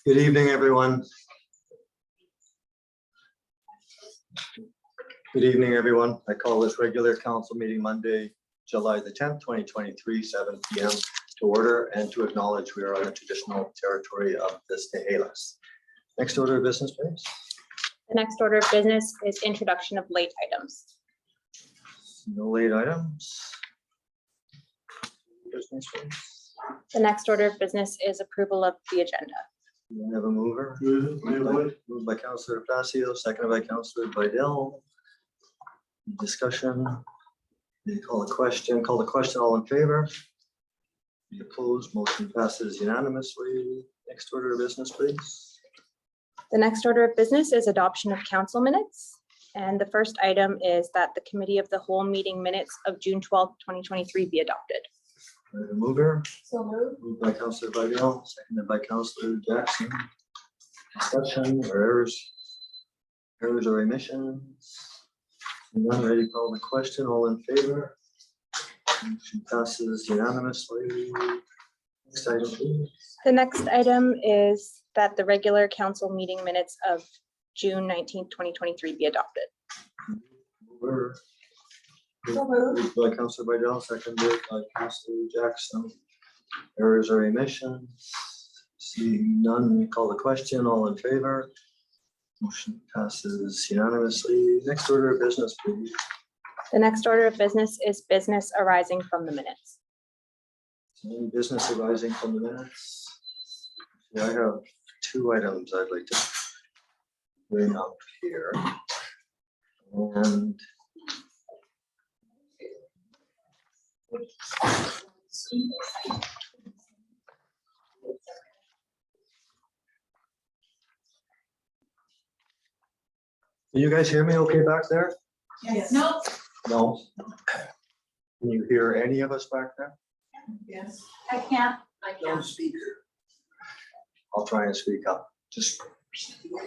Good evening, everyone. Good evening, everyone. I call this regular council meeting Monday, July the 10th, 2023, 7 p.m. to order and to acknowledge we are on the traditional territory of the Stahelas. Next order of business, please. The next order of business is introduction of late items. No late items. Business, please. The next order of business is approval of the agenda. We have a mover. Moved by Councillor Facio, seconded by Councillor Bidell. Discussion. Call the question. All in favor? Any opposed? Motion passes unanimously. Next order of business, please. The next order of business is adoption of council minutes. And the first item is that the committee of the whole meeting minutes of June 12th, 2023 be adopted. The mover. So moved. Moved by Councillor Bidell, seconded by Councillor Jackson. Discussion or errors or omissions? None. Ready to call the question. All in favor? Motion passes unanimously. Next item, please. The next item is that the regular council meeting minutes of June 19th, 2023 be adopted. Mover. Moved by Councillor Bidell, seconded by Councillor Jackson. Errors or omissions? Seeing none, call the question. All in favor? Motion passes unanimously. Next order of business, please. The next order of business is business arising from the minutes. Any business arising from the minutes? Yeah, I have two items I'd like to bring up here. And can you guys hear me okay back there? Yes. No. No? Can you hear any of us back there? Yes. I can't. No speaker. I'll try and speak up. Just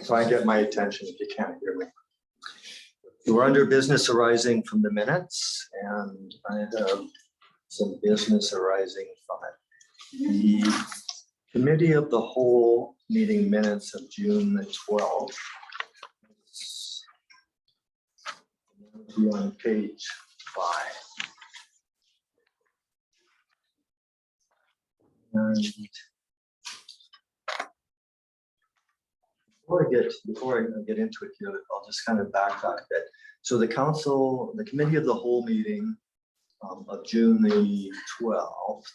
try and get my attention if you can't hear me. We're under business arising from the minutes, and I have some business arising from it. The committee of the whole meeting minutes of June the 12th. Be on page 5. And before I get into it here, I'll just kind of backtrack a bit. So the committee of the whole meeting of June the 12th.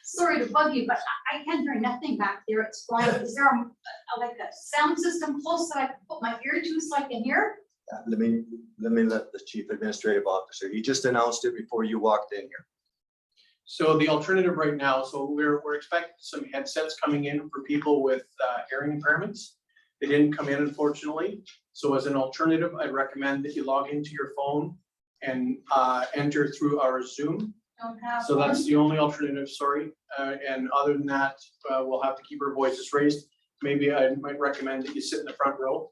Sorry to bug you, but I can't hear nothing back there. It's quiet. Is there like a sound system close that I can put my ear to so I can hear? Let me let the chief administrative officer. He just announced it before you walked in here. So the alternative right now, so we're expecting some headsets coming in for people with hearing impairments. They didn't come in, unfortunately. So as an alternative, I'd recommend that you log into your phone and enter through our Zoom. Don't have So that's one. the only alternative, sorry. And other than that, we'll have to keep our voices raised. Maybe I might recommend that you sit in the front row.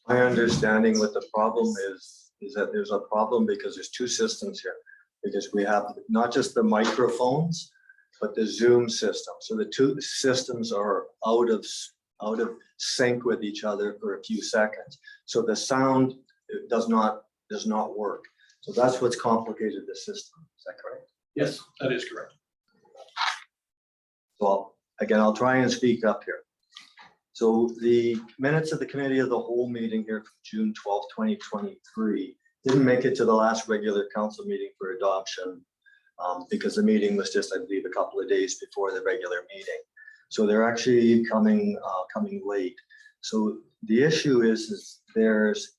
My understanding what the problem is that there's a problem because there's two systems here. Because we have not just the microphones, but the Zoom system. So the two systems are out of sync with each other for a few seconds. So the sound does not work. So that's what's complicated the system. Is that correct? Yes, that is correct. Well, again, I'll try and speak up here. So the minutes of the committee of the whole meeting here from June 12th, 2023 didn't make it to the last regular council meeting for adoption because the meeting was just, I believe, a couple of days before the regular meeting. So they're actually coming late. So the issue is there's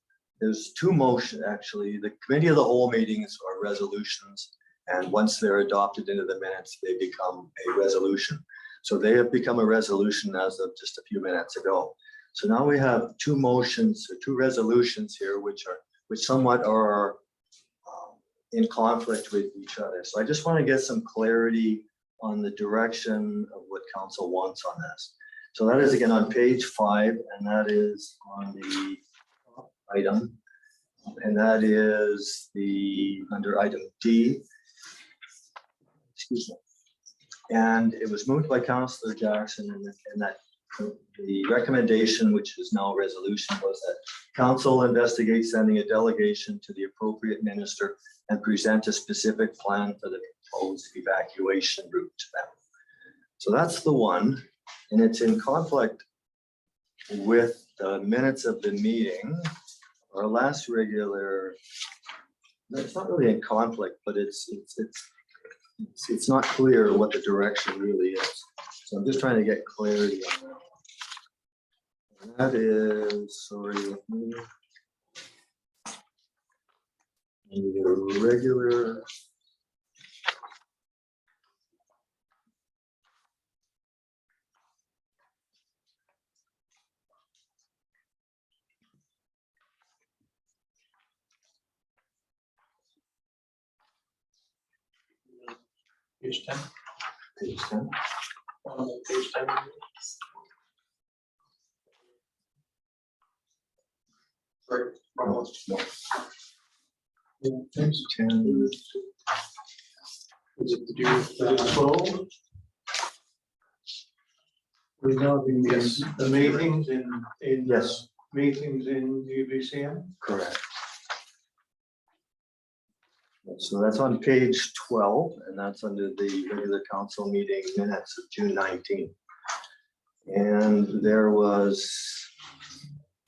two motions actually. The committee of the whole meetings are resolutions, and once they're adopted into the minutes, they become a resolution. So they have become a resolution as of just a few minutes ago. So now we have two motions, or two resolutions here, which somewhat are in conflict with each other. So I just want to get some clarity on the direction of what council wants on this. So that is again on page 5, and that is on the item. And that is under item D. Excuse me. And it was moved by Councillor Jackson, and that the recommendation, which is now a resolution, was that council investigate sending a delegation to the appropriate minister and present a specific plan for the proposed evacuation route to them. So that's the one, and it's in conflict with the minutes of the meeting. Our last regular, it's not really in conflict, but it's not clear what the direction really is. So I'm just trying to get clarity on that. And that is, sorry, with me. The regular. Page 10. Page 10. Page 10. Sorry, wrong one. Page 10. Is it to do with 12? We know Yes. the meetings in Yes, meetings in UBCM. correct. So that's on page 12, and that's under the regular council meeting minutes of June 19th. And there was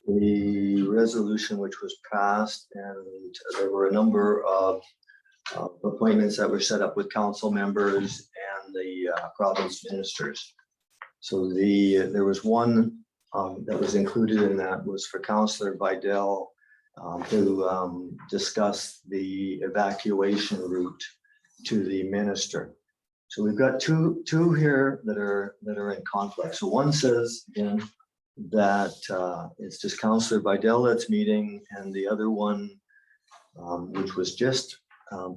the resolution which was passed, and there were a number of appointments that were set up with council members and the province ministers. So there was one that was included in that was for Councillor Vidal to discuss the evacuation route to the minister. So we've got two here that are in conflict. So one says again that it's just Councillor Vidal that's meeting, and the other one, which was just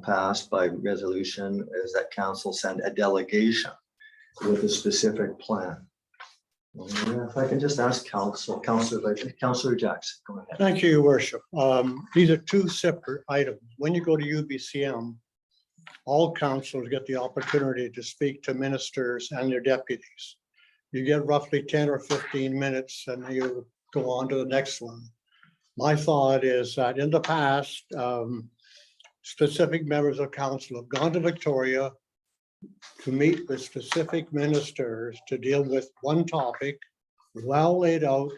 passed by resolution, is that council send a delegation with a specific plan. If I can just ask Councillor Jackson, go ahead. Thank you, Your Worship. These are two separate items. When you go to UBCM, all councils get the opportunity to speak to ministers and their deputies. You get roughly 10 or 15 minutes and you go on to the next one. My thought is that in the past, specific members of council have gone to Victoria to meet with specific ministers to deal with one topic, well laid out,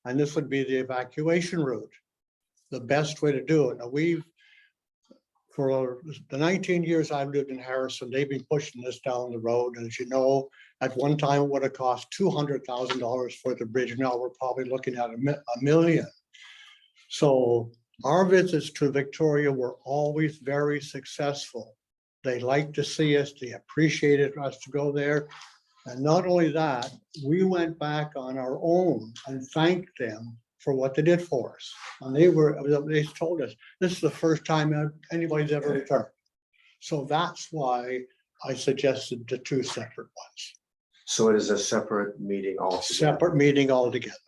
and this would be the evacuation route. The best way to do it. Now for the 19 years I've lived in Harrison, they've been pushing this down the road. And as you know, at one time it would have cost $200,000 for the bridge. Now we're probably looking at $1 million. So our visits to Victoria were always very successful. They like to see us, they appreciated us to go there. And not only that, we went back on our own and thanked them for what they did for us. And they told us, this is the first time anybody's ever returned. So that's why I suggested the two separate ones. So it is a separate meeting altogether. Separate meeting altogether.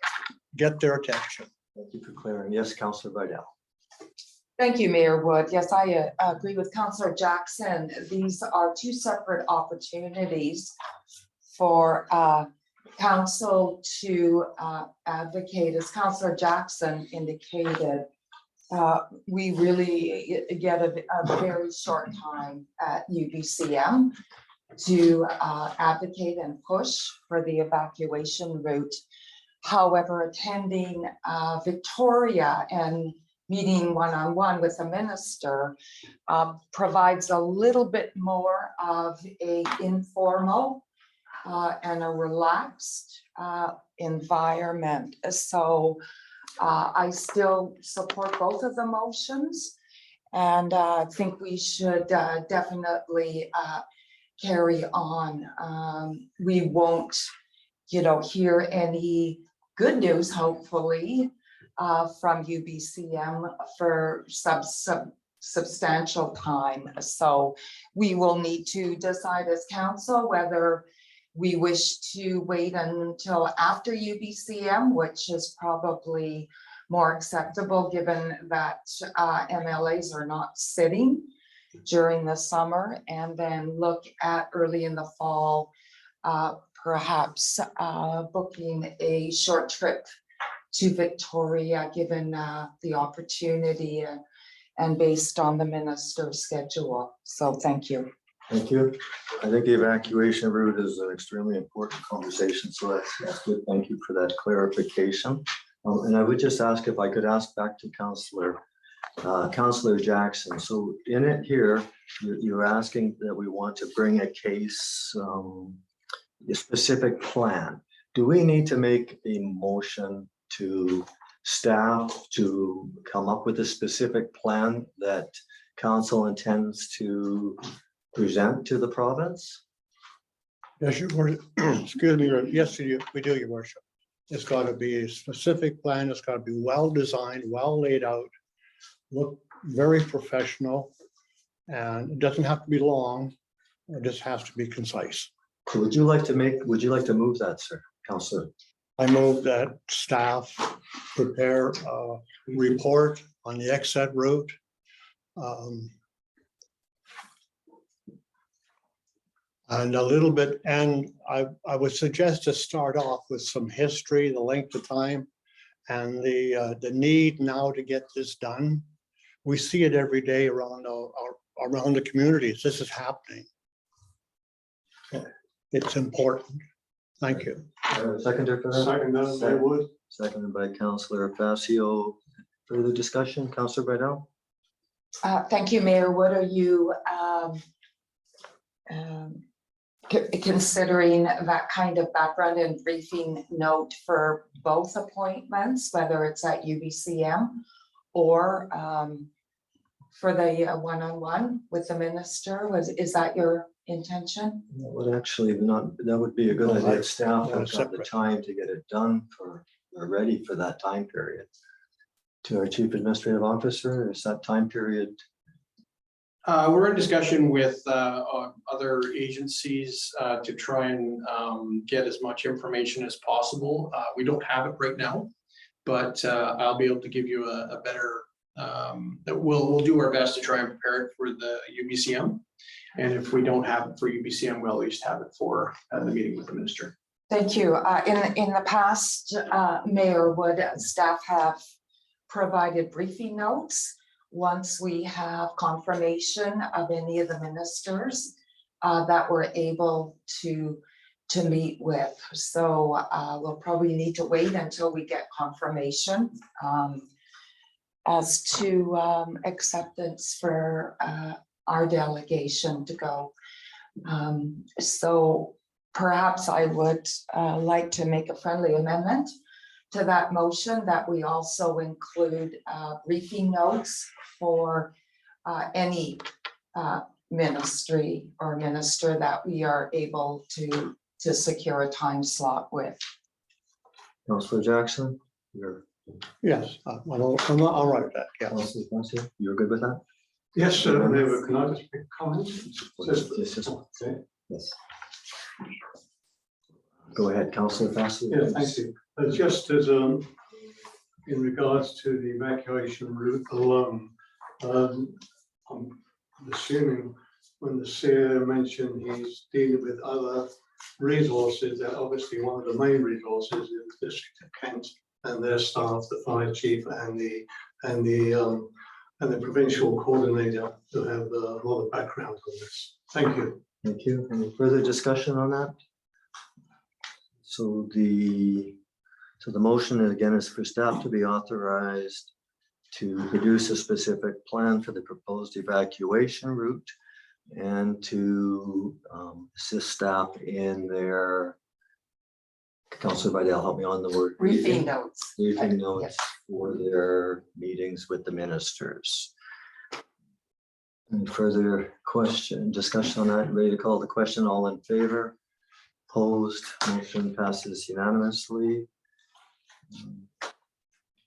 Get their attention. Thank you for clearing. Yes, Councillor Vidal. Thank you, Mayor Wood. Yes, I agree with Councillor Jackson. These are two separate opportunities for council to advocate. As Councillor Jackson indicated, we really get a very short time at UBCM to advocate and push for the evacuation route. However, attending Victoria and meeting one-on-one with the minister provides a little bit more of a informal and a relaxed environment. So I still support both of the motions, and I think we should definitely carry on. We won't, hear any good news, hopefully, from UBCM for substantial time. So we will need to decide as council whether we wish to wait until after UBCM, which is probably more acceptable, given that MLAs are not sitting during the summer, and then look at early in the fall, perhaps booking a short trip to Victoria, given the opportunity and based on the minister's schedule. So thank you. Thank you. I think the evacuation route is an extremely important conversation, so that's good. Thank you for that clarification. And I would just ask if I could ask back to Councillor Jackson. So in it here, you're asking that we want to bring a case, a specific plan. Do we need to make a motion to staff to come up with a specific plan that council intends to present to the province? Yes, your worship, excuse me, yes, we do, your worship. It's got to be a specific plan. It's got to be well designed, well laid out, look very professional, and it doesn't have to be long. It just has to be concise. So would you like to move that, sir, Councillor? I move that staff prepare a report on the exit route. And a little bit, and I would suggest to start off with some history, the length of time, and the need now to get this done. We see it every day around the communities. This is happening. It's important. Thank you. Seconder for that? Second, I would. Seconded by Councillor Facio. Further discussion, Councillor Brunel? Thank you, Mayor. What are you considering that kind of background and briefing note for both appointments, whether it's at UBCM or for the one-on-one with the minister? Is that your intention? That would actually that would be a good Oh, idea. Staff yeah, have got the separate. time to get it done or ready for that time period. To our Chief Administrative Officer, is that time period? We're in discussion with other agencies to try and get as much information as possible. We don't have it right now, but I'll be able to give you a better, we'll do our best to try and prepare it for the UBCM. And if we don't have it for UBCM, we'll at least have it for the meeting with the minister. Thank you. In the past, Mayor, would staff have provided briefing notes once we have confirmation of any of the ministers that we're able to meet with? So we'll probably need to wait until we get confirmation as to acceptance for our delegation to go. So perhaps I would like to make a friendly amendment to that motion, that we also include briefing notes for any ministry or minister that we are able to secure a time slot with. Councillor Jackson, you're, Yes, I'm all right with that, yeah. Councillor Facio, you're good with that? Yes, sir, Mayor, can I just make a comment? Yes. Go ahead, Councillor Facio. Yeah, thank you. Just as in regards to the evacuation route alone, I'm assuming when the CEO mentioned he's dealing with other resources, that obviously one of the main resources is the District of Kent and their staff, the fire chief and the provincial coordinator, who have a lot of background on this. Thank you. Thank you. Any further discussion on that? So the motion again is for staff to be authorized to produce a specific plan for the proposed evacuation route and to assist staff in their, Councillor Vidal, help me on the word. Briefing notes. Briefing notes Yes. for their meetings with the ministers. Any further discussion on that? Ready to call the question? All in favor? Opposed? Motion passes unanimously.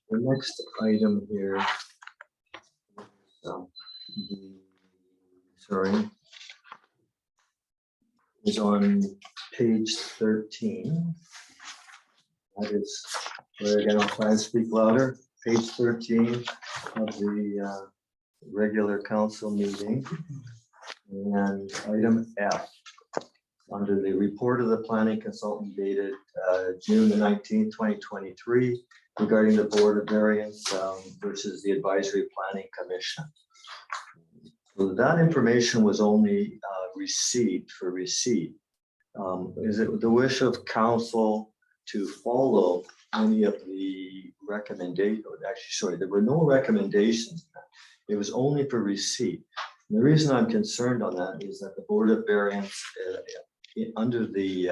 The next item here. Is on page 13. That is, where again, I'll try and speak louder. page 13 of the regular council meeting. And item F, under the report of the planning consultant dated June the 19th, 2023, regarding the Board of Variance versus the Advisory Planning Commission. So that information was only received for receipt. Is it the wish of council to follow any of the recommendations? Actually, sorry, there were no recommendations. It was only for receipt. And the reason I'm concerned on that is that the Board of Variance, under the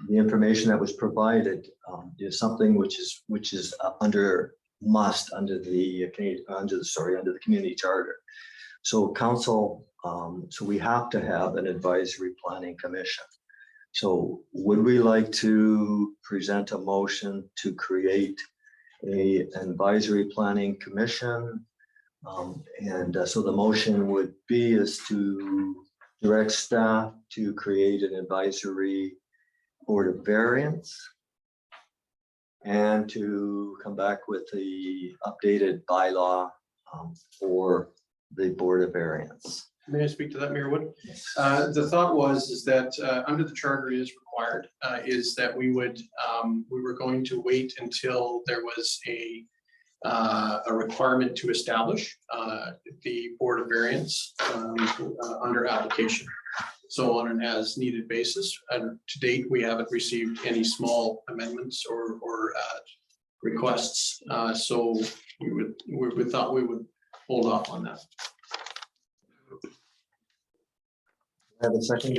information that was provided, is something which is under the community charter. So council, so we have to have an advisory planning commission. So would we like to present a motion to create an advisory planning commission? So the motion would be is to direct staff to create an advisory Board of Variance and to come back with the updated bylaw for the Board of Variance. May I speak to that, Mayor Wood? The thought is that under the charter is required, is that we were going to wait until there was a requirement to establish the Board of Variance under application. So on an as needed basis, and to date, we haven't received any small amendments or requests. So we thought we would hold off on that. Have a second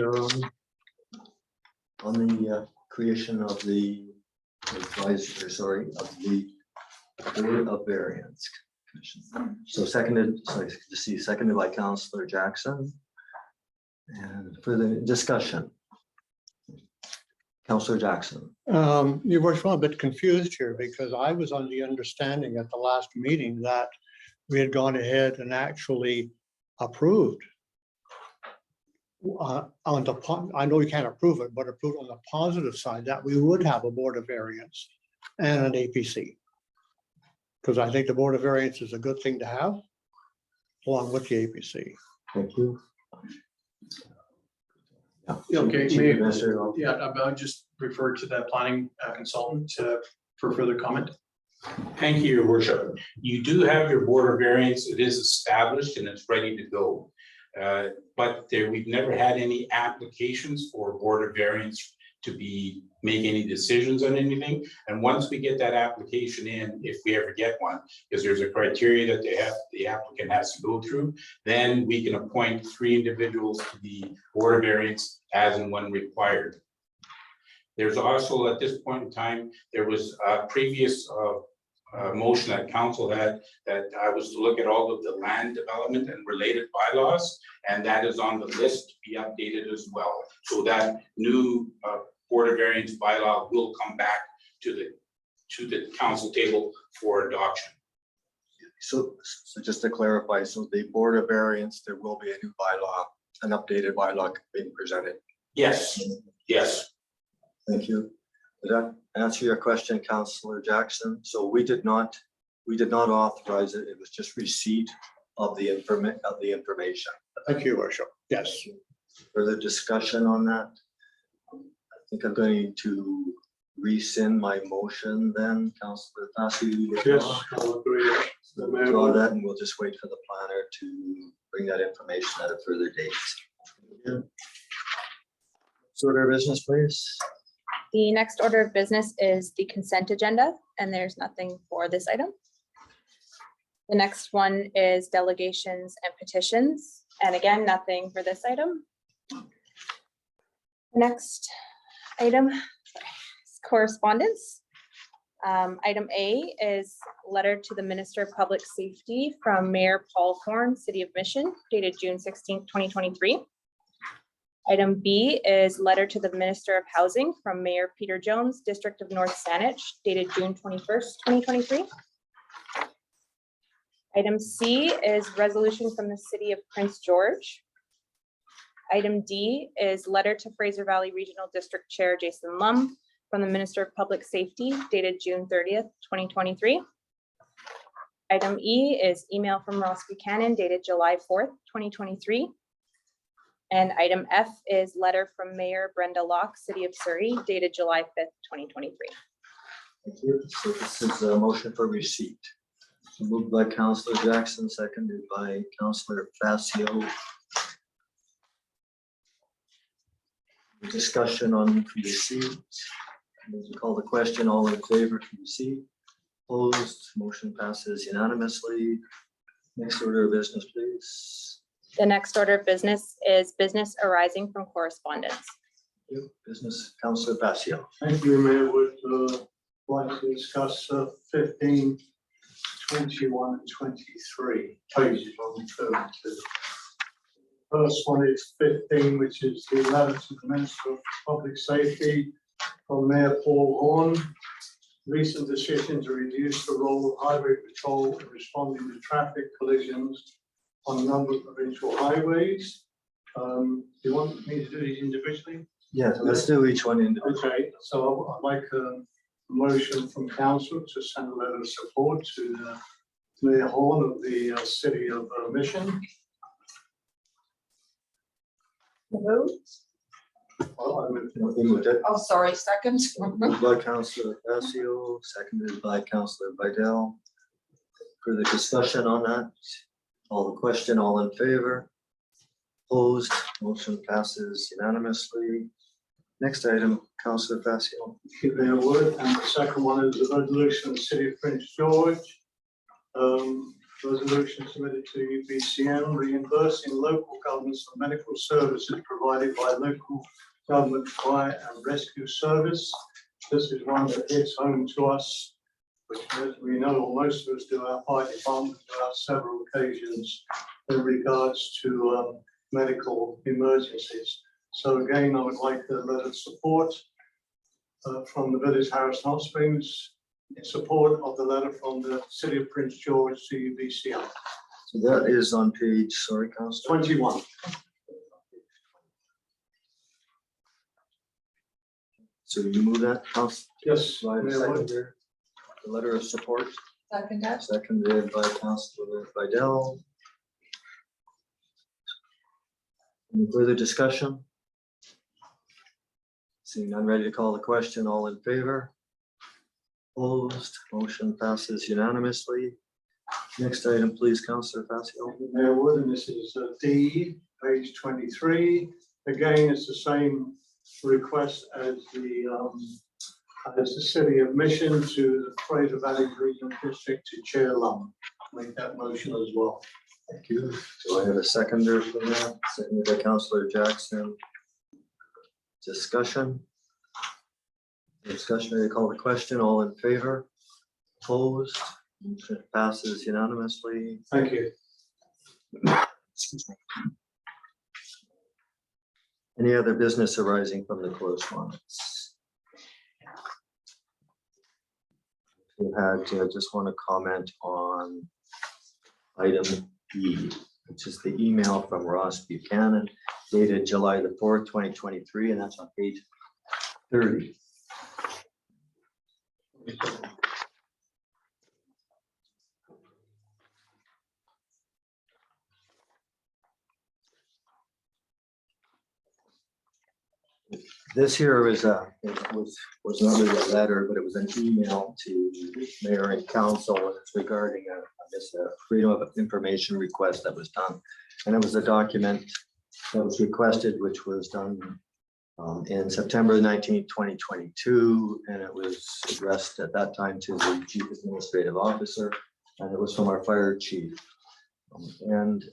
on the creation of the advisory, of the Board of Variance Commission. So seconded by Councillor Jackson. And further discussion. Councillor Jackson. You were a bit confused here because I was on the understanding at the last meeting that we had gone ahead and actually approved. I know you can't approve it, but approve on the positive side that we would have a Board of Variance and an APC. Because I think the Board of Variance is a good thing to have along with the APC. Thank you. Okay, Mr. I'll just refer to that planning consultant for further comment. Thank you, Your Worship. You do have your Board of Variance. It is established and it's ready to go. But we've never had any applications for Board of Variance to make any decisions on anything. And once we get that application in, if we ever get one, because there's a criteria that the applicant has to go through, then we can appoint 3 individuals to the Board of Variance as and when required. There's also, at this point in time, there was a previous motion that council had that I was to look at all of the land development and related bylaws, and that is on the list to be updated as well. So that new Board of Variance bylaw will come back to the council table for adoption. So just to clarify, so the Board of Variance, there will be a new bylaw, an updated bylaw being presented. Yes, yes. Thank you. Did that answer your question, Councillor Jackson? So we did not authorize it. It was just receipt of the information. Thank you, Worship. Yes. Further discussion on that? I think I'm going to rescind my motion then, Councillor Fassi. Yes, I'll agree. So we'll draw that and we'll just wait for the planner to bring that information at a further date. Order of business, please. The next order of business is the consent agenda, and there's nothing for this item. The next one is delegations and petitions, and again, nothing for this item. The next item is correspondence. Item A is letter to the Minister of Public Safety from Mayor Paul Horn, City of Mission, dated June 16th, 2023. Item B is letter to the Minister of Housing from Mayor Peter Jones, District of North Saanich, dated June 21st, 2023. Item C is resolution from the City of Prince George. Item D is letter to Fraser Valley Regional District Chair Jason Lum from the Minister of Public Safety dated June 30th, 2023. Item E is email from Ross Buchanan dated July 4th, 2023. And item F is letter from Mayor Brenda Locke, City of Surrey, dated July 5th, 2023. Thank you. So this is a motion for receipt. Moved by Councillor Jackson, seconded by Councillor Facio. Discussion on receipt. As we call the question, all in favor to receipt. Opposed, motion passes unanimously. Next order of business, please. The next order of business is business arising from correspondence. Business, Councillor Facio. Thank you, Mayor. Would like to discuss 15, 21, and 23 pages on referring to. First one is 15, which is the letter to the Minister of Public Safety from Mayor Paul Horn. Recent decision to reduce the role of highway patrol in responding to traffic collisions on a number of provincial highways. Do you want me to do these individually? Yes, let's do each one individually. Okay, so I'd like a motion from council to send a letter of support to Mayor Horn of the City of Mission. Well, we moved it. Oh, sorry, second. Moved by Councillor Facio, seconded by Councillor Vidal. Further discussion on that? All the question, all in favor? Opposed, motion passes unanimously. Next item, Councillor Facio. Keep their word, and the second one is the resolution of the City of Prince George. Resolution submitted to UBCM reimbursing local governments for medical services provided by local government fire and rescue service. This is one that hits home to us, which as we know, or most of us do, our fire department on several occasions in regards to medical emergencies. So again, I would like a letter of support from the Village Harrison Hot Springs in support of the letter from the City of Prince George to UBCM. So that is on page, sorry, Councillor. 21. So you move that, Councillor? Yes, Do I have a Mayor second Wood. there? The letter of support, Second, seconded by Councillor Vidal. Any further discussion? Seeing none, ready to call the question, all in favor? Opposed, motion passes unanimously. Next item, please, Councillor Facio. Mayor Wood, and this is D, page 23. Again, it's the same request as the City of Mission to the Fraser Valley Regional District to Chair Lum. Make that motion as well. Thank you. Do I have a seconder for that? Seconded by Councillor Jackson. Discussion? Discussion, ready to call the question, all in favor? Opposed? Motion passes unanimously. Thank you. Excuse me. Any other business arising from the correspondence? We had, just want to comment on item E, which is the email from Ross Buchanan dated July the 4th, 2023, and that's on page 30. This here is was not really a letter, but it was an email to mayor and council, and it's regarding a freedom of information request that was done. And it was a document that was requested, which was done in September 19th, 2022, and it was addressed at that time to the chief administrative officer, and it was from our fire chief. And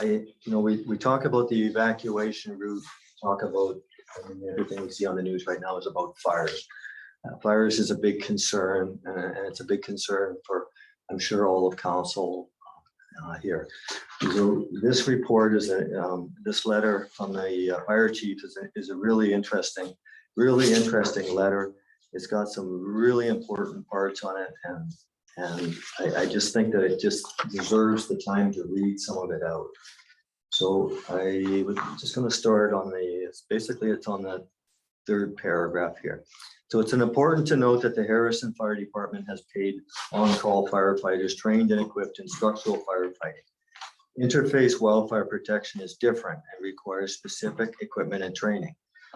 we talk about the evacuation route, talk about everything we see on the news right now is about fires. Fires is a big concern, and it's a big concern for, I'm sure, all of council here. So this report is this letter from the fire chief is a really interesting letter. It's got some really important parts on it, and I just think that it just deserves the time to read some of it out. So I was just going to start on it's on the third paragraph here. So it's important to note that the Harrison Fire Department has paid on-call firefighters trained and equipped in structural firefighting. Interface wildfire protection is different and requires specific equipment and training.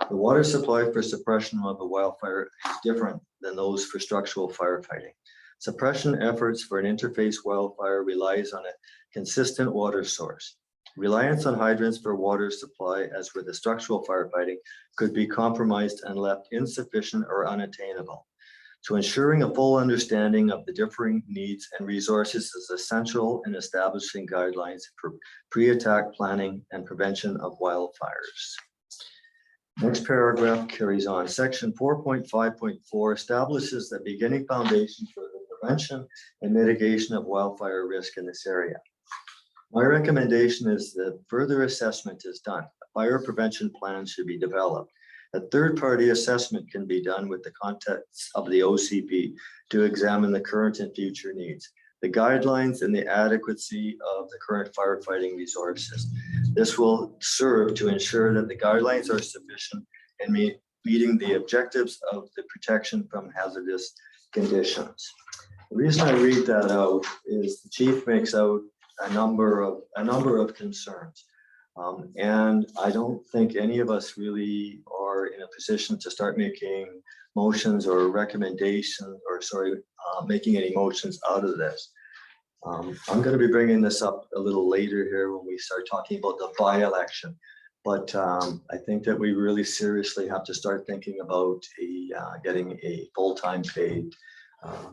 The water supply for suppression of a wildfire is different than those for structural firefighting. Suppression efforts for an interface wildfire relies on a consistent water source. Reliance on hydrants for water supply, as with the structural firefighting, could be compromised and left insufficient or unattainable. So ensuring a full understanding of the differing needs and resources is essential in establishing guidelines for pre-attack planning and prevention of wildfires. Next paragraph carries on. Section 4.5.4 establishes the beginning foundation for the prevention and mitigation of wildfire risk in this area. My recommendation is that further assessment is done. A fire prevention plan should be developed. A third-party assessment can be done with the context of the OCP to examine the current and future needs, the guidelines and the adequacy of the current firefighting resources. This will serve to ensure that the guidelines are sufficient in meeting the objectives of the protection from hazardous conditions. The reason I read that out is the chief makes out a number of concerns. And I don't think any of us really are in a position to start making motions or recommendations, or making any motions out of this. I'm going to be bringing this up a little later here when we start talking about the by-election. But I think that we really seriously have to start thinking about getting a full-time paid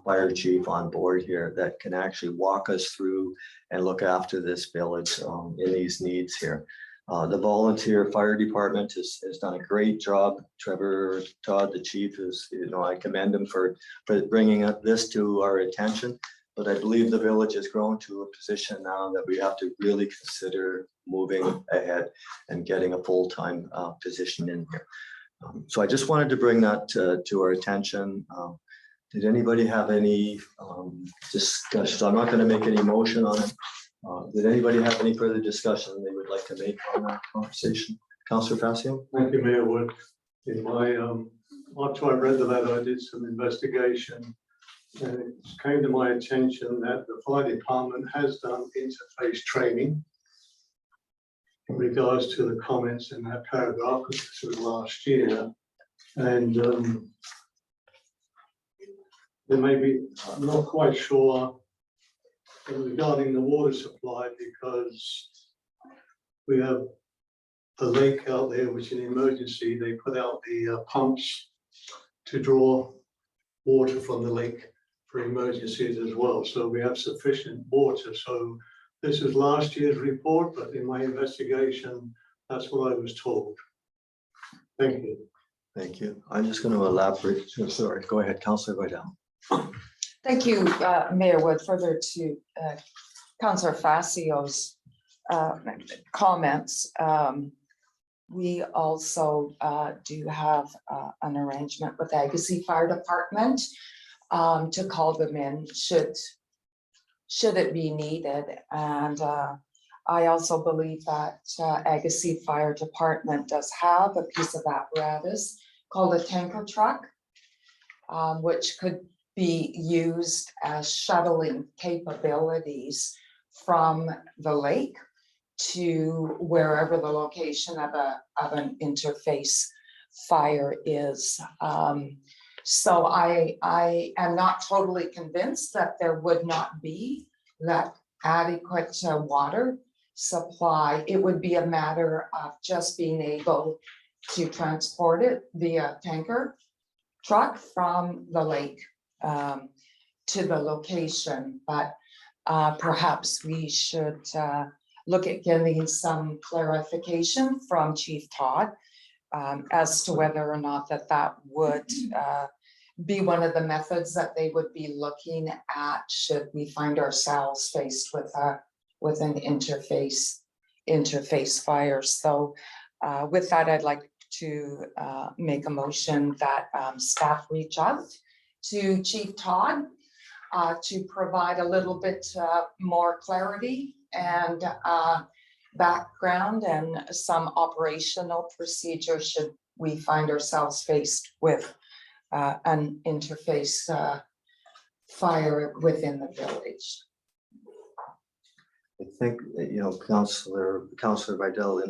fire chief on board here that can actually walk us through and look after this village in these needs here. The volunteer fire department has done a great job. Trevor Todd, the chief, is, I commend him for bringing this to our attention. But I believe the village has grown to a position now that we have to really consider moving ahead and getting a full-time position in here. So I just wanted to bring that to our attention. Did anybody have any discussion? I'm not going to make any motion on it. Did anybody have any further discussion they would like to make on that conversation? Councillor Fassio? Thank you, Mayor Wood. In my, after I read the letter, I did some investigation. And it came to my attention that the fire department has done interface training in regards to the comments in that paragraph, because this was last year. And there may be, I'm not quite sure regarding the water supply, because we have a lake out there, which in emergency, they put out the pumps to draw water from the lake for emergencies as well. So we have sufficient water. So this is last year's report, but in my investigation, that's what I was told. Thank you. Thank you. I'm just going to elaborate. Sorry, go ahead, Councillor Vidal. Thank you, Mayor Wood. Further to Councillor Fascio's comments, we also do have an arrangement with Agassiz Fire Department to call them in should it be needed. And I also believe that Agassiz Fire Department does have a piece of apparatus called a tanker truck, which could be used as shuttling capabilities from the lake to wherever the location of an interface fire is. So I am not totally convinced that there would not be that adequate water supply. It would be a matter of just being able to transport it via tanker truck from the lake to the location. But perhaps we should look at getting some clarification from Chief Todd as to whether or not that would be one of the methods that they would be looking at should we find ourselves faced with an interface fire. So with that, I'd like to make a motion that staff reach out to Chief Todd to provide a little bit more clarity and background and some operational procedures we find ourselves faced with an interface fire within the village. I think, Councillor Vidal,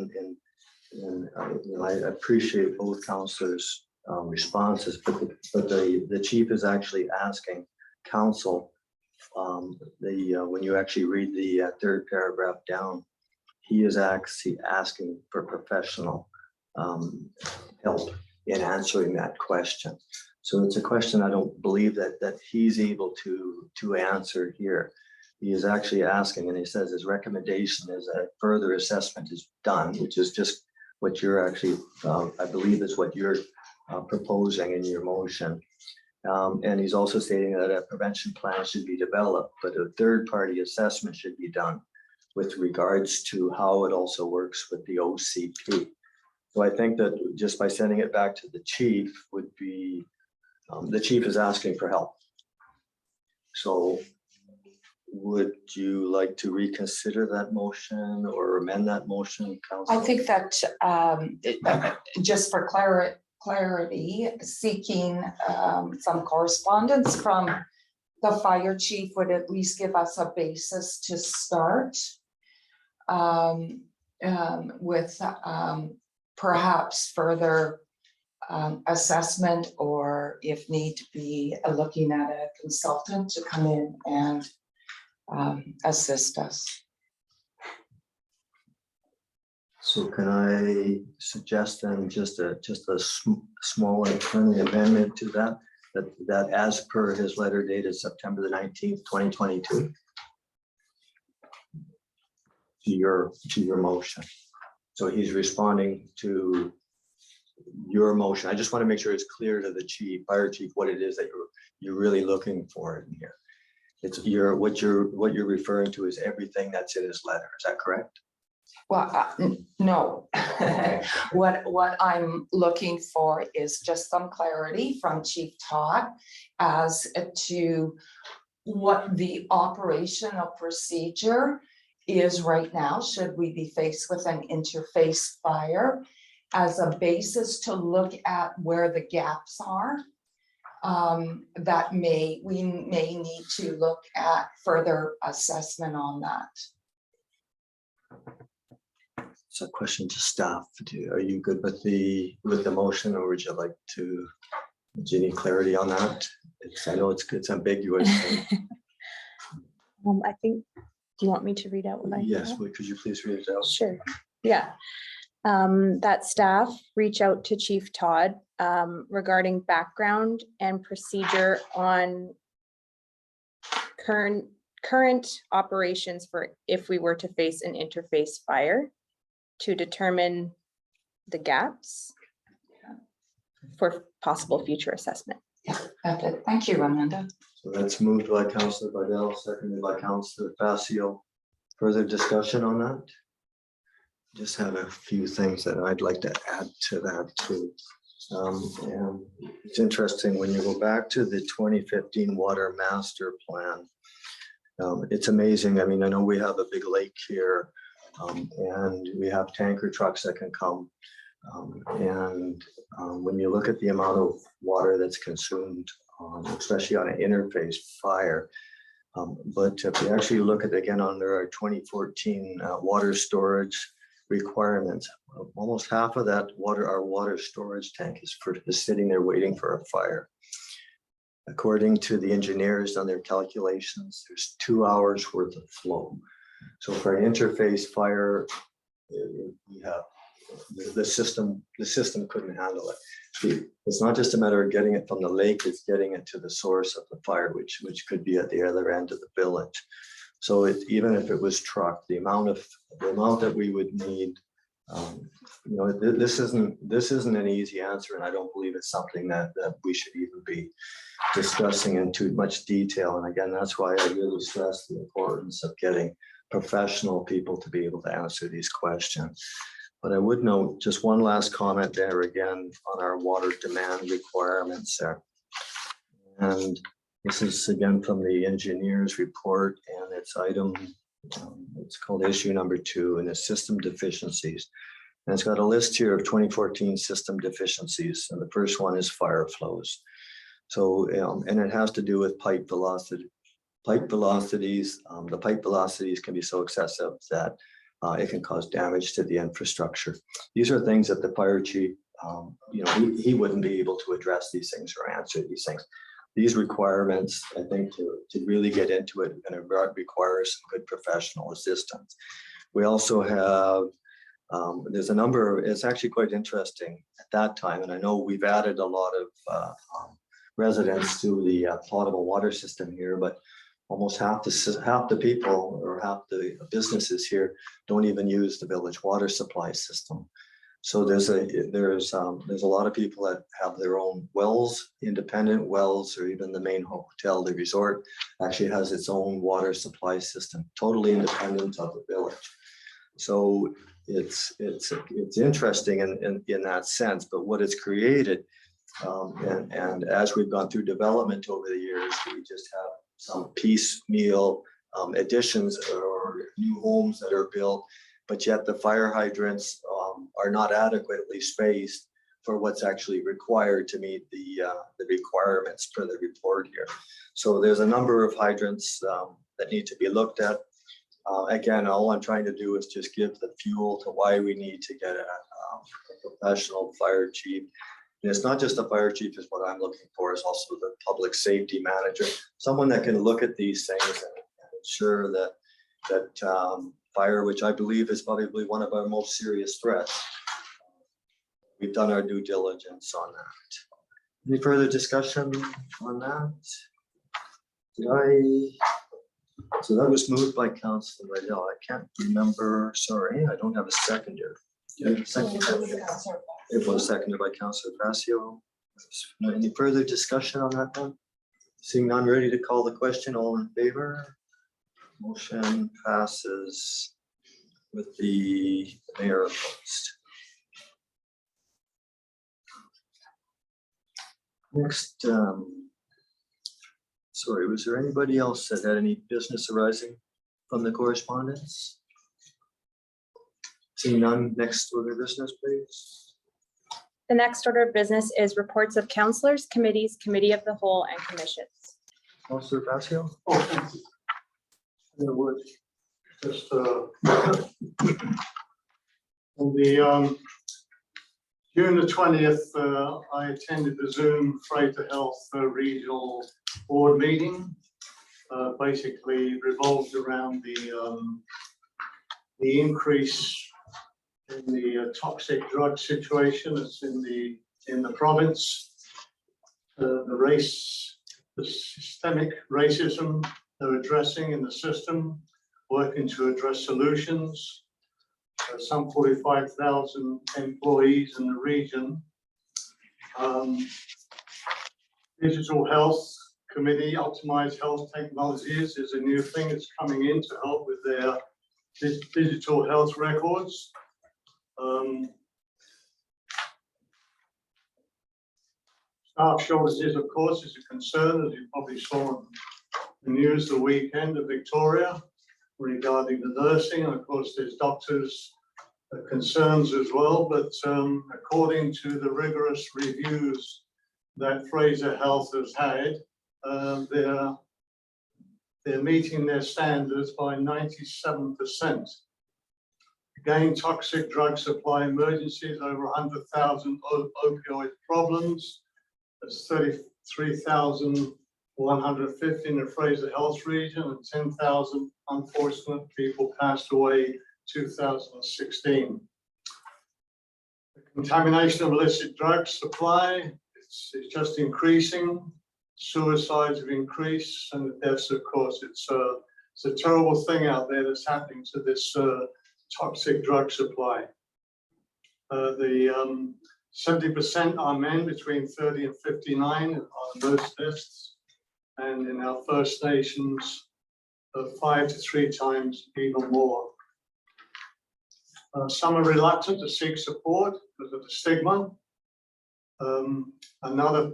I appreciate both councillors' responses, but the chief is actually asking council, when you actually read the third paragraph down, he is actually asking for professional help in answering that question. So it's a question I don't believe that he's able to answer here. He is actually asking, and he says his recommendation is that further assessment is done, which is just what you're actually, I believe is what you're proposing in your motion. And he's also stating that a prevention plan should be developed, but a third-party assessment should be done with regards to how it also works with the OCP. So I think that just by sending it back to the chief would be, the chief is asking for help. So would you like to reconsider that motion or amend that motion, Council? I think that just for clarity, seeking some correspondence from the fire chief would at least give us a basis to start with perhaps further assessment, or if need to be, looking at a consultant to come in and assist us. So can I suggest then just a small and friendly amendment to that as per his letter dated September the 19th, 2022? To your motion. So he's responding to your motion. I just want to make sure it's clear to the chief, fire chief, what it is that you're really looking for in here. It's what you're referring to is everything that's in his letter. Is that correct? Well, no. What I'm looking for is just some clarity from Chief Todd as to what the operational procedure is right now, should we be faced with an interface fire, as a basis to look at where the gaps are. That we may need to look at further assessment on that. It's a question to staff. Are you good with the motion, or would you like to, do you need clarity on that? I know it's ambiguous. I think, do you want me to read out what I have? Yes, could you please read it out? Sure, yeah. That staff reach out to Chief Todd regarding background and procedure on current operations for if we were to face an interface fire, to determine the gaps for possible future assessment. Okay, thank you, Amanda. So that's moved by Councillor Vidal, seconded by Councillor Facio. Further discussion on that? Just have a few things that I'd like to add to that too. And it's interesting when you go back to the 2015 Water Master Plan. It's amazing. I mean, I know we have a big lake here, and we have tanker trucks that can come. When you look at the amount of water that's consumed, especially on an interface fire, but if you actually look at, again, under our 2014 water storage requirements, almost half of that water, our water storage tank is sitting there waiting for a fire. According to the engineers on their calculations, there's 2 hours worth of flow. So for an interface fire, we have the system couldn't handle it. It's not just a matter of getting it from the lake, it's getting it to the source of the fire, which could be at the other end of the village. So even if it was trucked, the amount that we would need, this isn't an easy answer, and I don't believe it's something that we should even be discussing in too much detail. And again, that's why I really stress the importance of getting professional people to be able to answer these questions. But I would note just one last comment there again on our water demand requirements there. And this is again from the engineer's report, and it's item, it's called issue number 2, and it's system deficiencies. And it's got a list here of 2014 system deficiencies, and the first one is fire flows. So, and it has to do with pipe velocity. Pipe velocities, the pipe velocities can be so excessive that it can cause damage to the infrastructure. These are things that the fire chief, he wouldn't be able to address these things or answer these things. These requirements, I think, to really get into it, and it requires some good professional assistance. We also have, there's a number, it's actually quite interesting at that time, and I know we've added a lot of residents to the potable water system here, but almost half the people or half the businesses here don't even use the village water supply system. So there's a lot of people that have their own wells, independent wells, or even the main hotel, the resort actually has its own water supply system, totally independent of the village. So it's interesting in that sense, but what it's created, and as we've gone through development over the years, we just have some piecemeal additions or new homes that are built, but yet the fire hydrants are not adequately spaced for what's actually required to meet the requirements for the report here. So there's a number of hydrants that need to be looked at. Again, all I'm trying to do is just give the fuel to why we need to get a professional fire chief. And it's not just the fire chief is what I'm looking for, it's also the public safety manager, someone that can look at these things and ensure that fire, which I believe is probably one of our most serious threats, we've done our due diligence on that. Any further discussion on that? So that was moved by Councilor Riddell. I can't remember, sorry, I don't have a seconder. It was seconded by Councilor Facio. Any further discussion on that one? Seeing none, ready to call the question, all in favor? Motion passes with the mayor opposed. Next, sorry, was there anybody else that had any business arising from the correspondence? Seeing none, next order of business, please. The next order of business is reports of councilors, committees, committee of the whole, and commissions. Councilor Facio? Oh, thank you. In a word, just on the June the 20th, I attended the Zoom Freighter Health Regional Board meeting. Basically revolved around the increase in the toxic drug situation that's in the province, the systemic racism they're addressing in the system, working to address solutions. Some 45,000 employees in the region. Digital Health Committee, Optimized Health Technologies is a new thing that's coming in to help with their digital health records. Staff shortages, of course, is a concern, as you probably saw in the news the weekend of Victoria regarding the nursing, and of course there's doctors' concerns as well, but according to the rigorous reviews that Fraser Health has had, they're meeting their standards by 97%. Again, toxic drug supply emergencies, over 100,000 opioid problems. That's 33,150 in the Fraser Health region, and 10,000 unfortunate people passed away 2016. The contamination of illicit drug supply, it's just increasing. Suicides have increased, and the deaths, of course, it's a terrible thing out there that's happening to this toxic drug supply. The 70% are men between 30 and 59 on those lists, and in our First Nations, 5 to 3 times even more. Some are reluctant to seek support because of the stigma. Another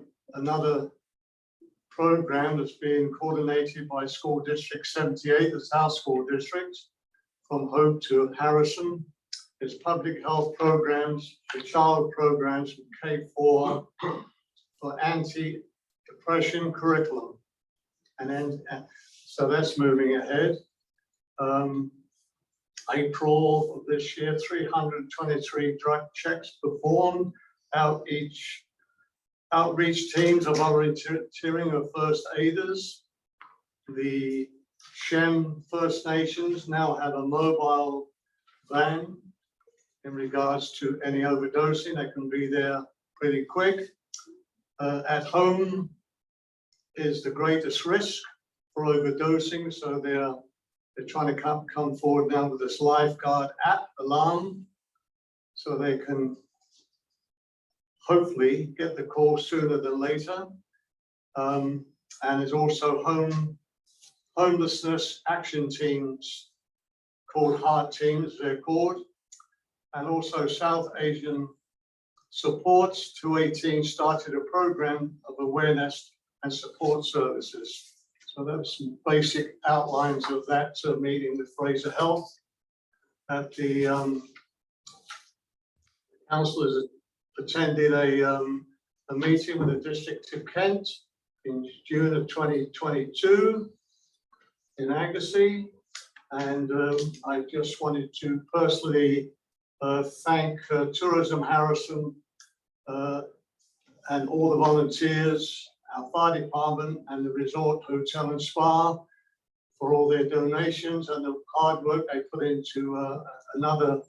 program that's being coordinated by School District 78, that's our school district, from Hope to Harrison, It's public health programs, for child programs from K4, for anti-depression curriculum. And then, so that's moving ahead. April of this year, 323 drug checks performed. Outreach teams are volunteering of first aiders. The Shem First Nations now have a mobile van in regards to any overdosing. They can be there pretty quick. At home is the greatest risk for overdosing, so they're trying to come forward now with this lifeguard app alarm, so they can hopefully get the call sooner than later. And there's also homelessness action teams called Heart Teams, they're called, and also South Asian Supports 218 started a program of awareness and support services. So that's some basic outlines of that meeting with Fraser Health. At the councillors attended a meeting with the District of Kent in June of 2022 in Agassiz. And I just wanted to personally thank Tourism Harrison and all the volunteers, our fire department and the resort hotel and spa for all their donations and the hard work they put into another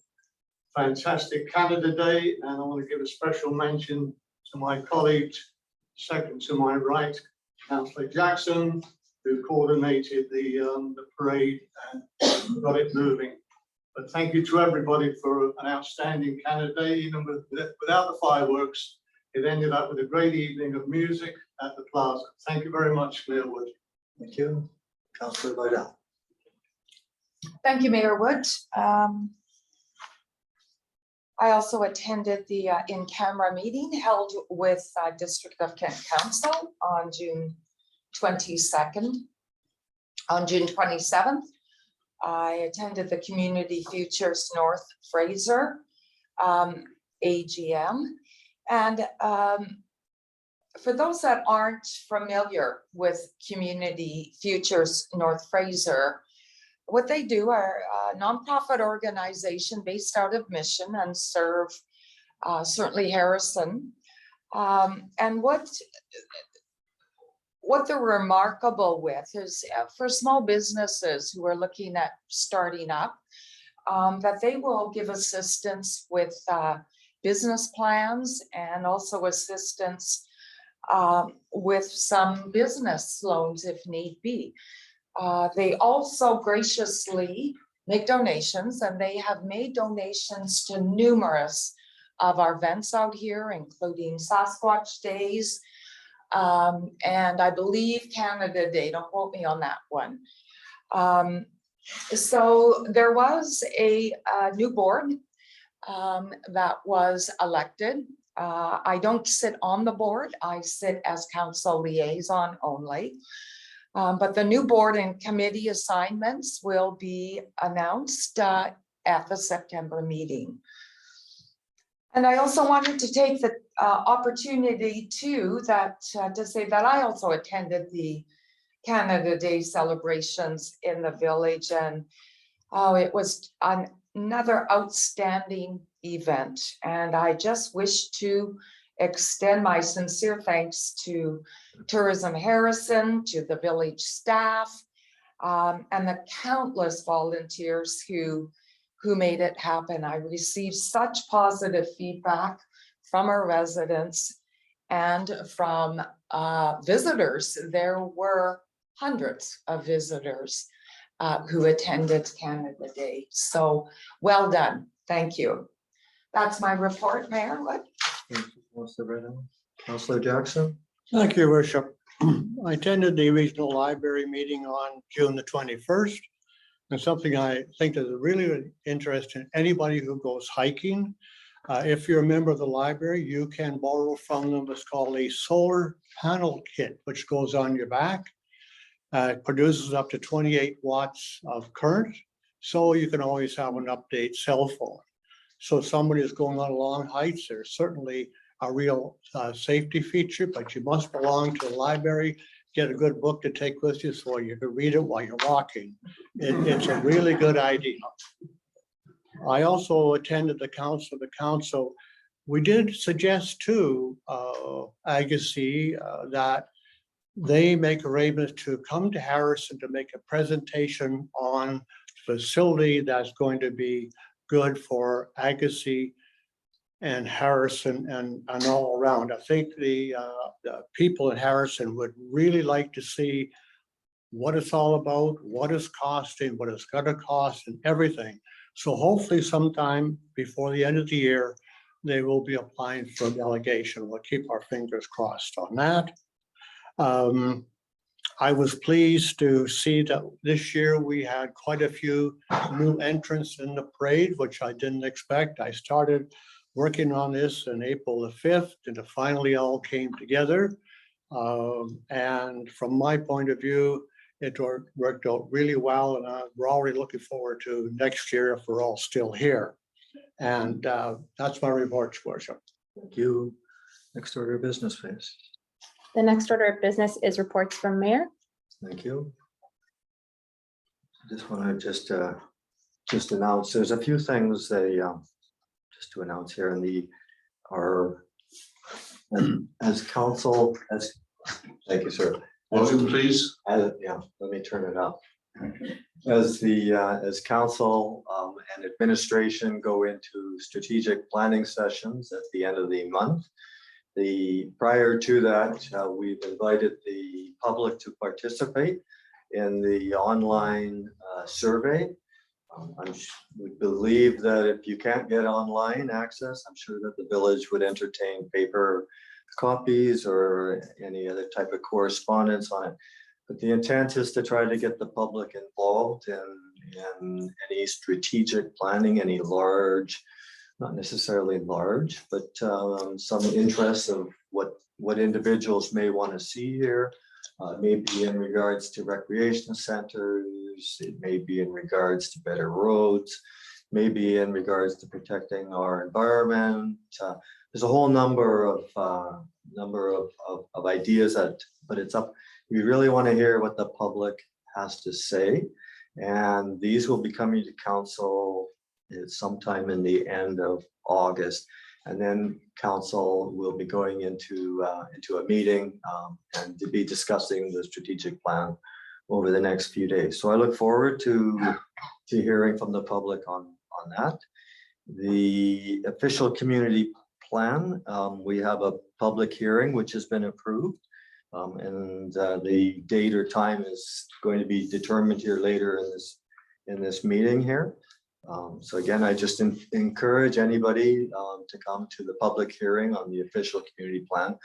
fantastic Canada Day. And I want to give a special mention to my colleague, second to my right, Councillor Jackson, who coordinated the parade and got it moving. But thank you to everybody for an outstanding Canada Day. Even without the fireworks, it ended up with a great evening of music at the plaza. Thank you very much, Mayor Wood. Thank you. Councillor Vidal. Thank you, Mayor Wood. I also attended the in-camera meeting held with District of Kent Council on June 22nd. On June 27th, I attended the Community Futures North Fraser AGM. And for those that aren't familiar with Community Futures North Fraser, what they do are a nonprofit organization based out of Mission and serve certainly Harrison. And what they're remarkable with is for small businesses who are looking at starting up, that they will give assistance with business plans and also assistance with some business loans if need be. They also graciously make donations, and they have made donations to numerous of our events out here, including Sasquatch Days, and I believe Canada Day. Don't quote me on that one. So there was a new board that was elected. I don't sit on the board. I sit as council liaison only. But the new board and committee assignments will be announced at the September meeting. And I also wanted to take the opportunity to say that I also attended the Canada Day celebrations in the village, and it was another outstanding event. And I just wish to extend my sincere thanks to Tourism Harrison, to the village staff, and the countless volunteers who made it happen. I received such positive feedback from our residents and from visitors. There were hundreds of visitors who attended Canada Day. So well done. Thank you. That's my report, Mayor. What? Councillor Jackson. Thank you, Your Worship. I attended the regional library meeting on June the 21st. And something I think is really interesting, anybody who goes hiking, if you're a member of the library, you can borrow from them what's called a solar panel kit, which goes on your back. It produces up to 28 watts of current, so you can always have an update cell phone. So somebody is going on long hikes, there's certainly a real safety feature, but you must belong to the library, get a good book to take with you so you can read it while you're walking. It's a really good idea. I also attended the council. We did suggest to Agassiz that they make arrangements to come to Harrison to make a presentation on facility that's going to be good for Agassiz and Harrison and all around. I think the people in Harrison would really like to see what it's all about, what it's costing, what it's gonna cost and everything. So hopefully sometime before the end of the year, they will be applying for a delegation. We'll keep our fingers crossed on that. I was pleased to see that this year we had quite a few new entrants in the parade, which I didn't expect. I started working on this in April the 5th, and it finally all came together. And from my point of view, it worked out really well, and we're already looking forward to next year if we're all still here. And that's my report, Your Worship. Thank you. Next order of business, please. The next order of business is reports from mayor. Thank you. Just want to just announce, there's a few things that just to announce here in the as council, thank you, sir. Welcome, please. Yeah, let me turn it up. As council and administration go into strategic planning sessions at the end of the month. Prior to that, we've invited the public to participate in the online survey. We believe that if you can't get online access, I'm sure that the village would entertain paper copies or any other type of correspondence on it. But the intent is to try to get the public involved in any strategic planning, any large, not necessarily large, but some interest of what individuals may want to see here. Maybe in regards to recreation centers, it may be in regards to better roads, maybe in regards to protecting our environment. There's a whole number of ideas but it's up. We really want to hear what the public has to say, and these will be coming to council sometime in the end of August, and then council will be going into a meeting and to be discussing the strategic plan over the next few days. So I look forward to hearing from the public on that. The official community plan, we have a public hearing which has been approved, and the date or time is going to be determined here later in this meeting here. So again, I just encourage anybody to come to the public hearing on the official community plan.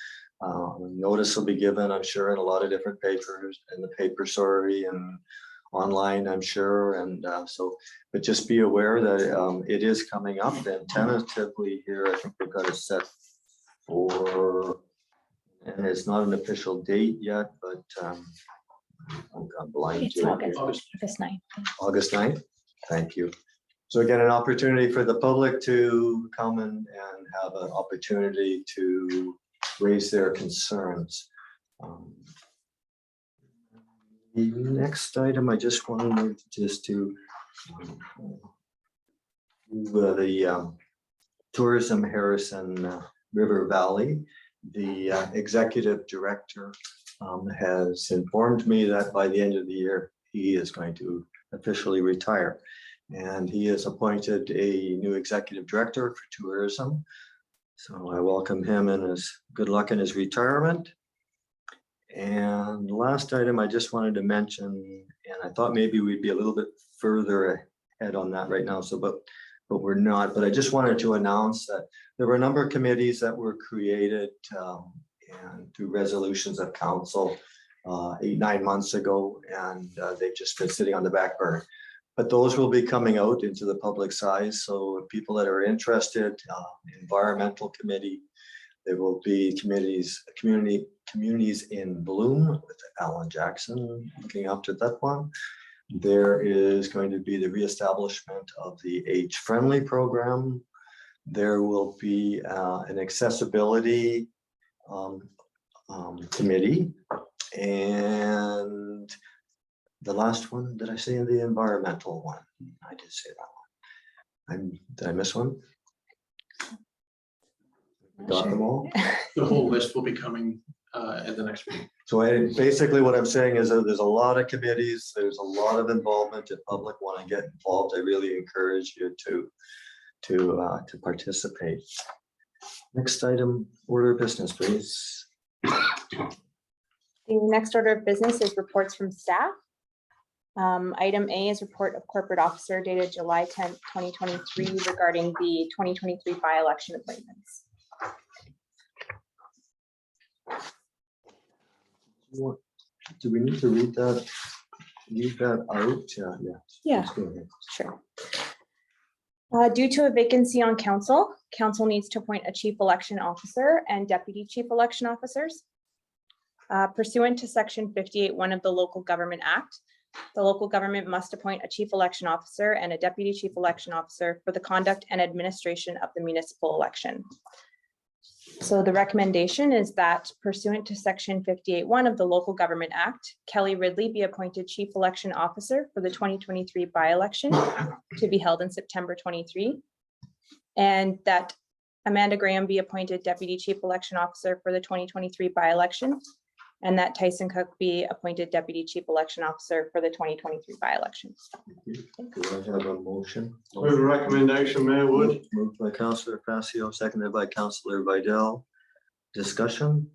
Notice will be given, I'm sure, in a lot of different papers, in the paper, sorry, and online, I'm sure. And but just be aware that it is coming up, and tentatively here, I think we've got it set for, and it's not an official date yet, but I'm blind It's to it August here. 9th. August 9th. Thank you. So again, an opportunity for the public to come and have an opportunity to raise their concerns. The next item, I just wanted to the Tourism Harrison River Valley. The executive director has informed me that by the end of the year, he is going to officially retire. And he has appointed a new executive director for tourism. So I welcome him and good luck in his retirement. And the last item I just wanted to mention, and I thought maybe we'd be a little bit further ahead on that right now, but we're not. But I just wanted to announce that there were a number of committees that were created and through resolutions of council 8-9 months ago, and they've just been sitting on the back burner. But those will be coming out into the public size. So people that are interested, environmental committee, there will be communities in bloom with Alan Jackson looking after that one. There is going to be the reestablishment of the age-friendly program there will be an accessibility committee. And the last one, did I say the environmental one? I did say that one. Did I miss one? Got them all? The whole list will be coming at the next meeting. So basically what I'm saying is that there's a lot of committees, there's a lot of involvement, if public want to get involved, I really encourage you to participate. Next item, order of business, please. The next order of business is reports from staff. Item A is report of corporate officer dated July 10th, 2023 regarding the 2023 by-election appointments. Do we need to read that out? Yeah. Yeah. Let's go ahead. Sure. Due to a vacancy on council, council needs to appoint a chief election officer and deputy chief election officers. Pursuant to section 58(1) of the Local Government Act, the local government must appoint a chief election officer and a deputy chief election officer for the conduct and administration of the municipal election. So the recommendation is that pursuant to section 58(1) of the Local Government Act, Kelly Ridley be appointed chief election officer for the 2023 by-election to be held in September 23. And that Amanda Graham be appointed deputy chief election officer for the 2023 by-election. And that Tyson Cook be appointed deputy chief election officer for the 2023 by-election. Do I have a motion? Move the recommendation, Mayor Wood. Moved by Councillor Passio, seconded by Councillor Vidal. Discussion?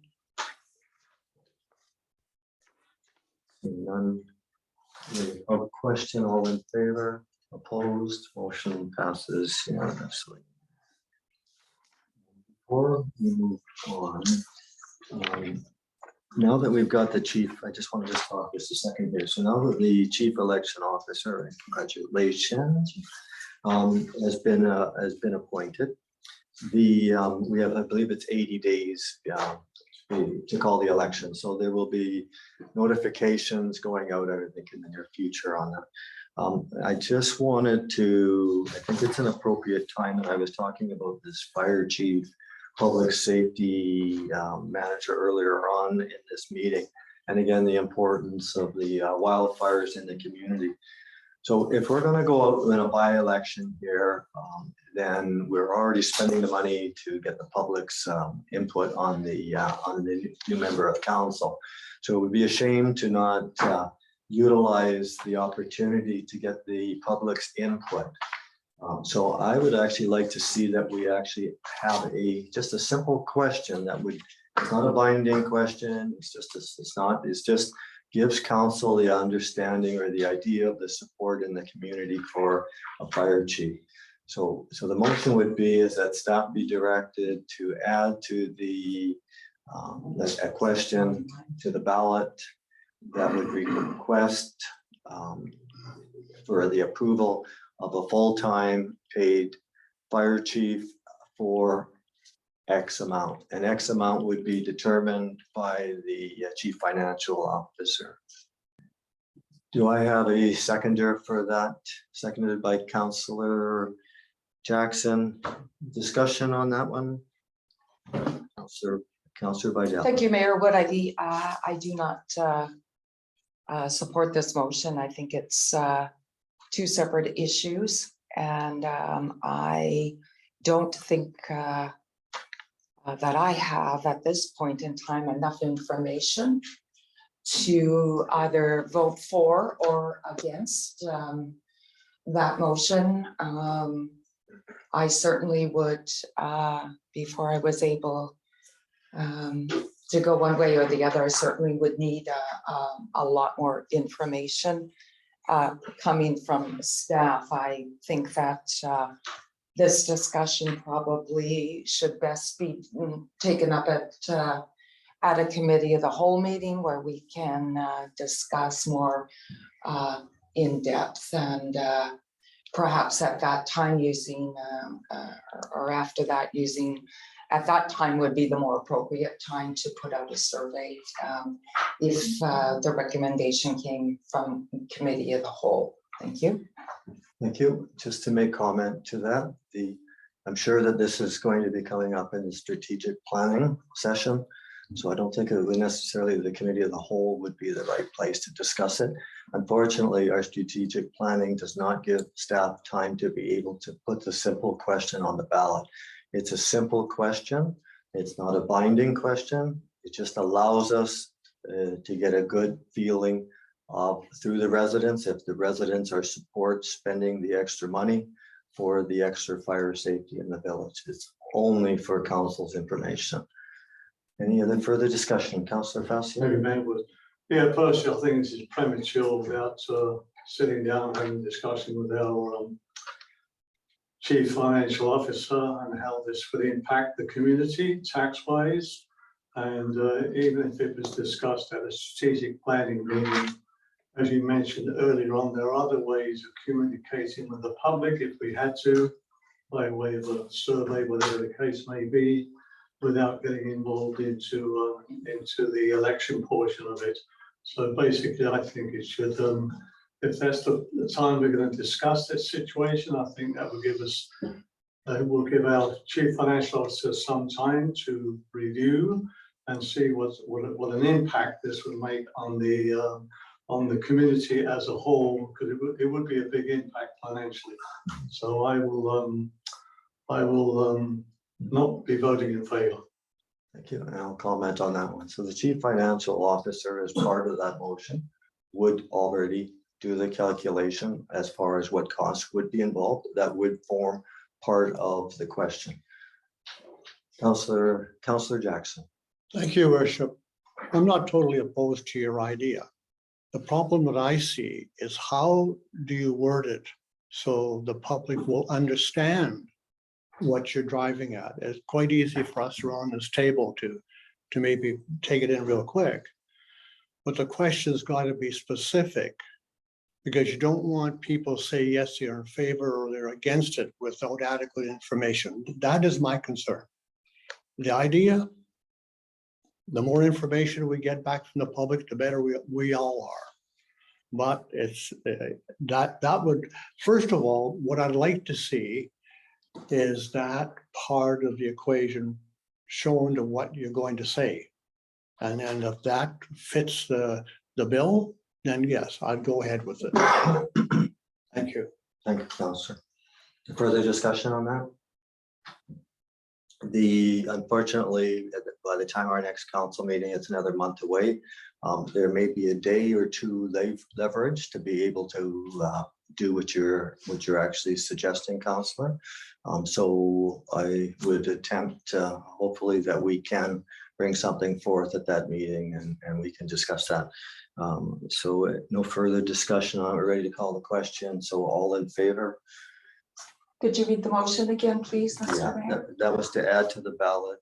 Seeing none. A question, all in favor, opposed, motion passes unanimously. Before we move on, now that we've got the chief, I just want to talk just a second here. So now that the chief election officer, and congratulations, has been appointed. We have, I believe it's 80 days to call the election. So there will be notifications going out, I think, in the near future on that. I just wanted to, I think it's an appropriate time, and I was talking about this fire chief, public safety manager earlier on in this meeting. And again, the importance of the wildfires in the community. So if we're going to go out in a by-election here, then we're already spending the money to get the public's input on the new member of council. So it would be a shame to not utilize the opportunity to get the public's input. So I would actually like to see that we actually have just a simple question that would, it's not a binding question. It's just gives council the understanding or the idea of the support in the community for a fire chief. So the motion would be is that staff be directed to add to a question to the ballot that would request for the approval of a full-time paid fire chief for X amount. And X amount would be determined by the chief financial officer. Do I have a seconder for that? Seconded by Councillor Jackson. Discussion on that one? Councillor Vidal. Thank you, Mayor Wood. I do not support this motion. I think it's two separate issues, and I don't think that I have at this point in time enough information to either vote for or against that motion. I certainly would, before I was able to go one way or the other, I certainly would need a lot more information coming from staff. I think that this discussion probably should best be taken up at a committee of the whole meeting where we can discuss more in depth, and perhaps at that time using or after that using, at that time would be the more appropriate time to put out a survey if the recommendation came from committee of the whole. Thank you. Thank you. Just to make comment to that, the I'm sure that this is going to be coming up in the strategic planning session. So I don't think it would necessarily, the committee of the whole would be the right place to discuss it. Unfortunately, our strategic planning does not give staff time to be able to put the simple question on the ballot. It's a simple question. It's not a binding question. It just allows us to get a good feeling of through the residents, if the residents are support spending the extra money for the extra fire safety in the village. It's only for council's information. Any other further discussion, Councillor Maybe Fassio? Matt would. Yeah, personally, I think this is premature without sitting down and having a discussion with our chief financial officer and how this would impact the community tax-wise. And even if it was discussed at a strategic planning meeting, as you mentioned earlier on, there are other ways of communicating with the public if we had to, by way of a survey, whatever the case may be, without getting involved into the election portion of it. So basically, I think it should, if that's the time we're going to discuss this situation, I think that will give us, will give our chief financial officer some time to review and see what an impact this would make on the community as a whole, because it would be a big impact financially. So I will not be voting in favor. Thank you, and I'll comment on that one. So the chief financial officer, as part of that motion, would already do the calculation as far as what costs would be involved. That would form part of the question. Councillor Jackson. Thank you, Worship. I'm not totally opposed to your idea. The problem that I see is how do you word it so the public will understand what you're driving at? It's quite easy for us around this table to maybe take it in real quick. But the question's got to be specific, because you don't want people to say, yes, they're in favor or they're against it without adequate information. That is my concern. The idea, the more information we get back from the public, the better we all are. But it's that would, first of all, what I'd like to see is that part of the equation shown to what you're going to say. And then if that fits the bill, then yes, I'd go ahead with it. Thank you. Thank you, Councillor. Further discussion on that? Unfortunately, by the time our next council meeting, it's another month away. There may be a day or two leverage to be able to do what you're actually suggesting, Councillor. So I would attempt, hopefully, that we can bring something forth at that meeting and we can discuss that. So no further discussion. I'm ready to call the question. So all in favor? Could you read the motion again, please, Yeah, Mr. Mayor? that was to add to the ballot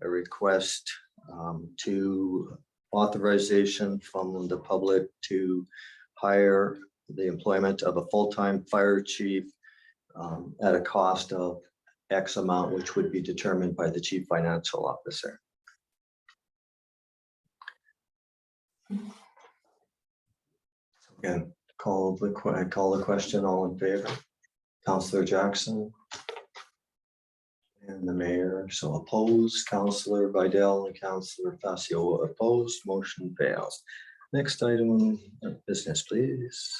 a request to authorization from the public to hire the employment of a full-time fire chief at a cost of X amount, which would be determined by the chief financial officer. Again, call the question. All in favor? Councillor Jackson and the mayor. So opposed, Councillor Vidal and Councillor Fassio opposed. Motion fails. Next item of business, please.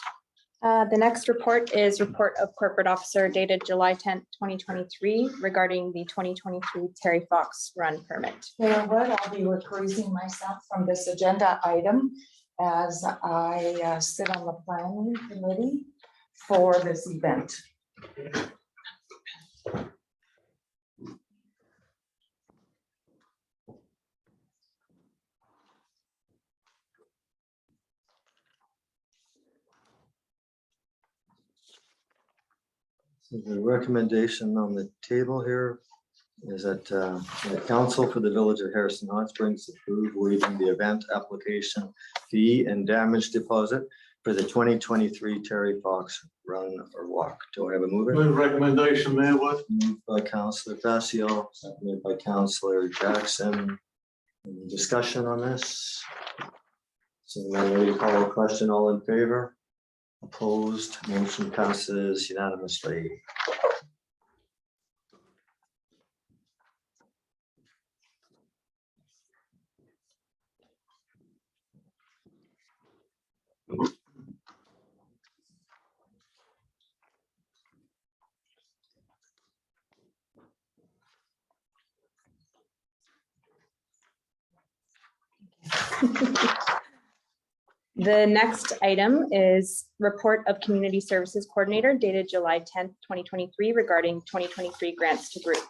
The next report is report of corporate officer dated July 10th, 2023 regarding the 2023 Terry Fox run permit. Mayor Wood, I'll be recusing myself from this agenda item as I sit on the planning committee for this event. So the recommendation on the table here is that the council for the village of Harrison Hot Springs approve waiving the event application fee and damage deposit for the 2023 Terry Fox run or walk. Do I have a mover? Move recommendation, Mayor Wood. Moved by Councillor Fassio, seconded by Councillor Jackson. Any discussion on this? So then we call a question. All in favor? Opposed? Motion passes unanimously. The next item is report of community services coordinator dated July 10th, 2023 regarding 2023 grants to groups.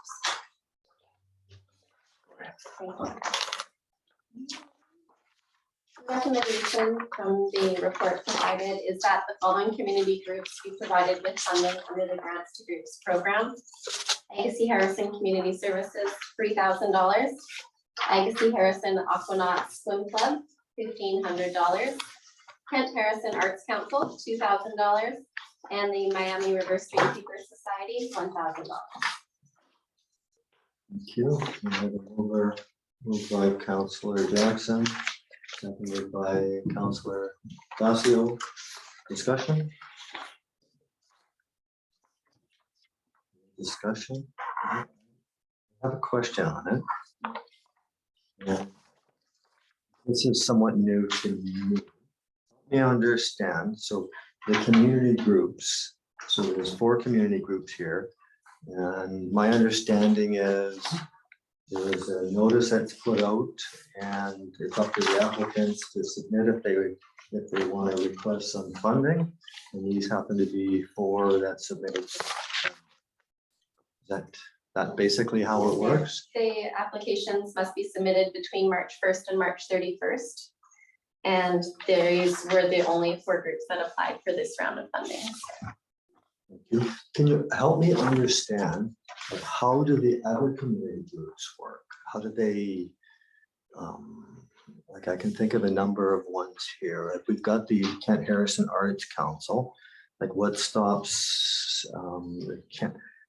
Recommendation from the report provided is that the following community groups be provided with funding under the Grants to Groups program. Agassiz Harrison Community Services, $3,000. Agassiz Harrison Aquanaut Swim Club, $1,500. Kent Harrison Arts Council, $2,000. And the Miami River Streamkeeper Society, $1,000. Thank you. We have a moved by Councillor Jackson, seconded by Councillor Dacio. Discussion? Discussion? I have a question on it. And this is somewhat new to me. Help me understand, so the community groups, so there's 4 community groups here. And my understanding is there's a notice that's put out and it's up to the applicants to submit if they want to request some funding. And these happen to be 4 that submitted. Is that basically how it works? The applications must be submitted between March 1st and March 31st. And these were the only 4 groups that applied for this round of funding. Thank you. Can you help me understand, like, how do the other community groups work? How do they, like, I can think of a number of ones here. Like, we've got the Kent Harrison Arts Council. Like, what stops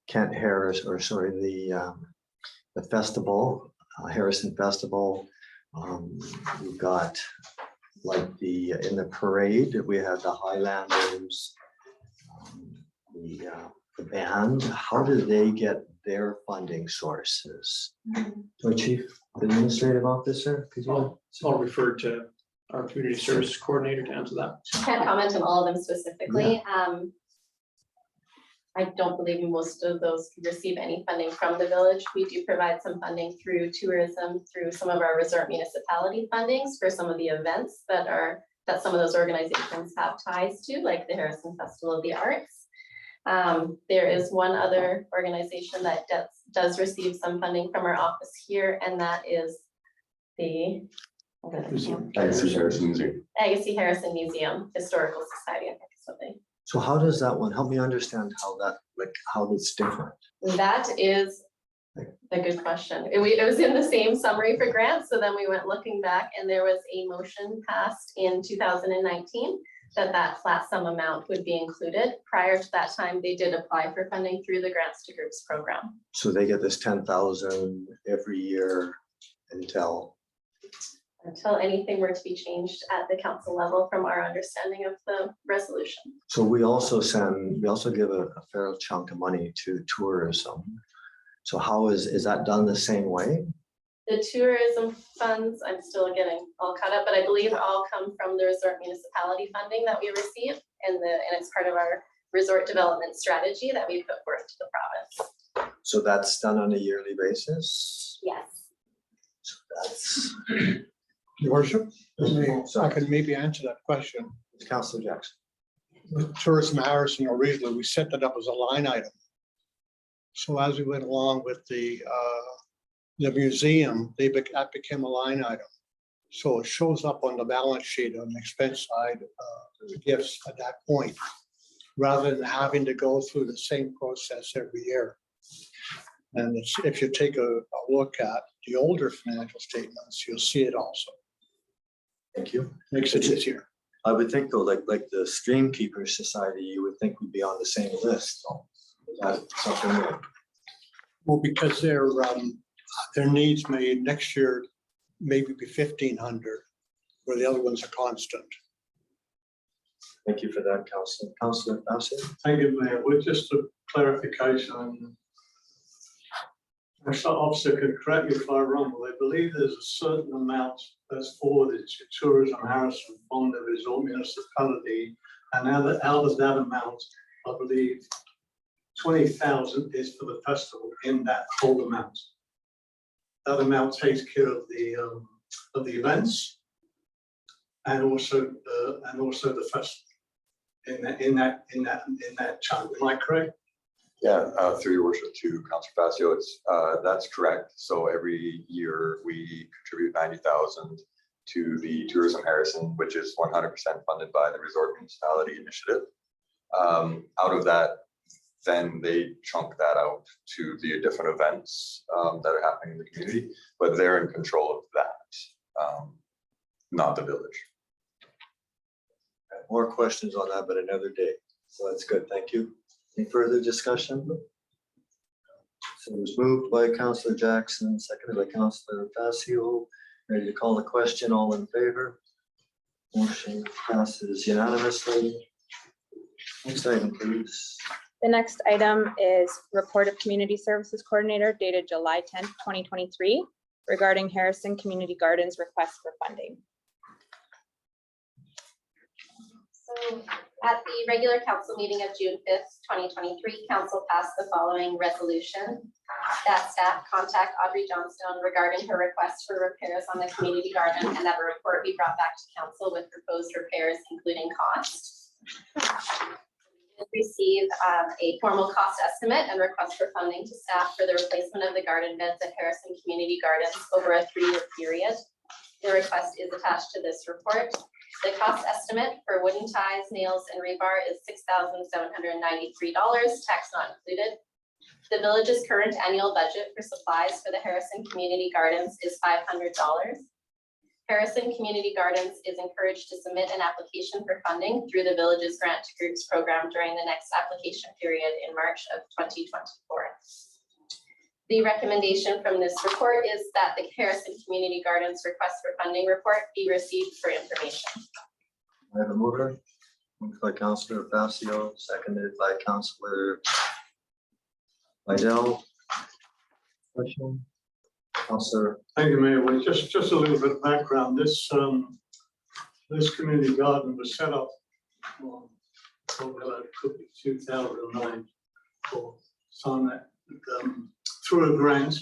Kent Harris, or sorry, the festival, Harrison Festival. We've got like in the parade, we have the Highlanders, the band. How do they get their funding sources? So Chief Administrative Officer, could you? So I'll refer to our community services coordinator to answer that. Can't comment on all of them specifically. I don't believe most of those receive any funding from the village. We do provide some funding through tourism, through some of our resort municipality fundings for some of the events that some of those organizations have ties to, like the Harrison Festival of the Arts. There is one other organization that does receive some funding from our office here, and that is the Agassiz Harrison Museum. Agassiz Harrison Museum Historical Society, I think is what they. So how does that one, help me understand how that, like, how that's different? That is a good question. It was in the same summary for grants, so then we went looking back, and there was a motion passed in 2019 that flat sum amount would be included. Prior to that time, they did apply for funding through the Grants to Groups program. So they get this 10,000 every year until anything were to be changed at the council level from our understanding of the resolution. So we also give a fair chunk of money to tourism. So how is that done the same way? The tourism funds, I'm still getting all caught up, but I believe all come from the resort municipality funding that we receive, and it's part of our resort development strategy that we put forth to the province. So that's done on a yearly basis? Yes. So that's, Your worship, I sorry, can maybe answer that question. Councillor Jackson. With Tourism Harrison, originally, we set that up as a line item. So as we went along with the museum, that became a line item. So it shows up on the balance sheet on the expense side, gifts at that point, rather than having to go through the same process every year. And if you take a look at the older financial statements, you'll see it also. Thank you. Makes it easier. I would think though, like the Streamkeeper Society, you would think would be on the same list. So is that something that? Well, because their needs may next year maybe be 1,500, where the other ones are constant. Thank you for that, Councillor. Councillor Bassett? Thank you, Mayor. With just a clarification, Officer can correct me if I'm wrong, but I believe there's a certain amount that's forwarded to Tourism Harrison Fund of his own municipality. And out of that amount, I believe 20,000 is for the festival in that whole amount. That amount takes care of the events and also the festival in that chunk. Am I correct? Yeah, through your worship to Councillor Facio, it's, that's correct. So every year we contribute 90,000 to the Tourism Harrison, which is 100% funded by the Resort Municipality Initiative. Out of that, then they chunk that out to the different events that are happening in the community, but they're in control of that, not the village. More questions on that, but another day. So that's good. Thank you. Any further discussion? So it was moved by Councillor Jackson, seconded by Councillor Facio. Ready to call the question? All in favor? Motion passes unanimously. Next item, please. The next item is report of Community Services Coordinator dated July 10th, 2023 regarding Harrison Community Gardens request for funding. So at the regular council meeting of June 5th, 2023, council passed the following resolution. That staff contact Audrey Johnstone regarding her request for repairs on the community garden and that a report be brought back to council with proposed repairs, including cost. Receive a formal cost estimate and request for funding to staff for the replacement of the garden beds at Harrison Community Gardens over a 3-year period. The request is attached to this report. The cost estimate for wooden ties, nails, and rebar is $6,793, tax not included. The village's current annual budget for supplies for the Harrison Community Gardens is $500. Harrison Community Gardens is encouraged to submit an application for funding through the village's Grant to Groups program during the next application period in March of 2024. The recommendation from this report is that the Harrison Community Gardens request for funding report be received for information. I have a mover. Moved by Councillor Facio, seconded by Councillor Vidal. Question? Councillor. Thank you, Mayor. Well, just a little bit of background. This community garden was set up, well, it could be 2009 or some through a grant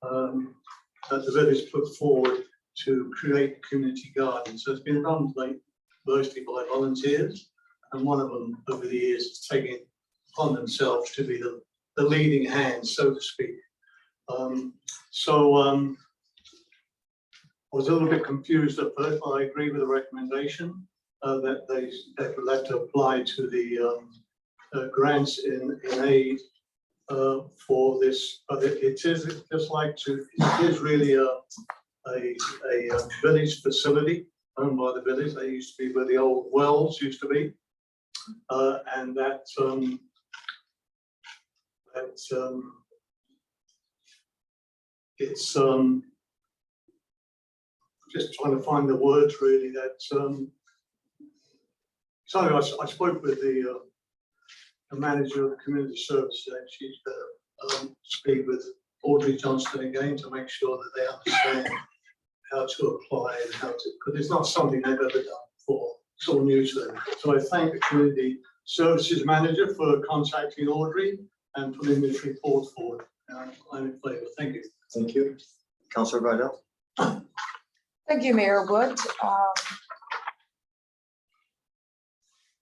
that the village put forward to create a community garden. So it's been run by mostly by volunteers, and one of them over the years has taken it upon themselves to be the leading hand, so to speak. I was a little bit confused at first, but I agree with the recommendation that they will have to apply to the grants in aid for this. But it is just like it is really a village facility owned by the village. They used to be where the old wells used to be, and it's just trying to find the words really that sorry, I spoke with the manager of the community services, and she's going to speak with Audrey Johnston again to make sure that they understand how to apply and how to, because it's not something they've ever done before. It's all new to them. So I thank the community services manager for contacting Audrey and putting this report forward. I'm in favour. Thank you. Thank you. Councillor Vidal. Thank you, Mayor Wood.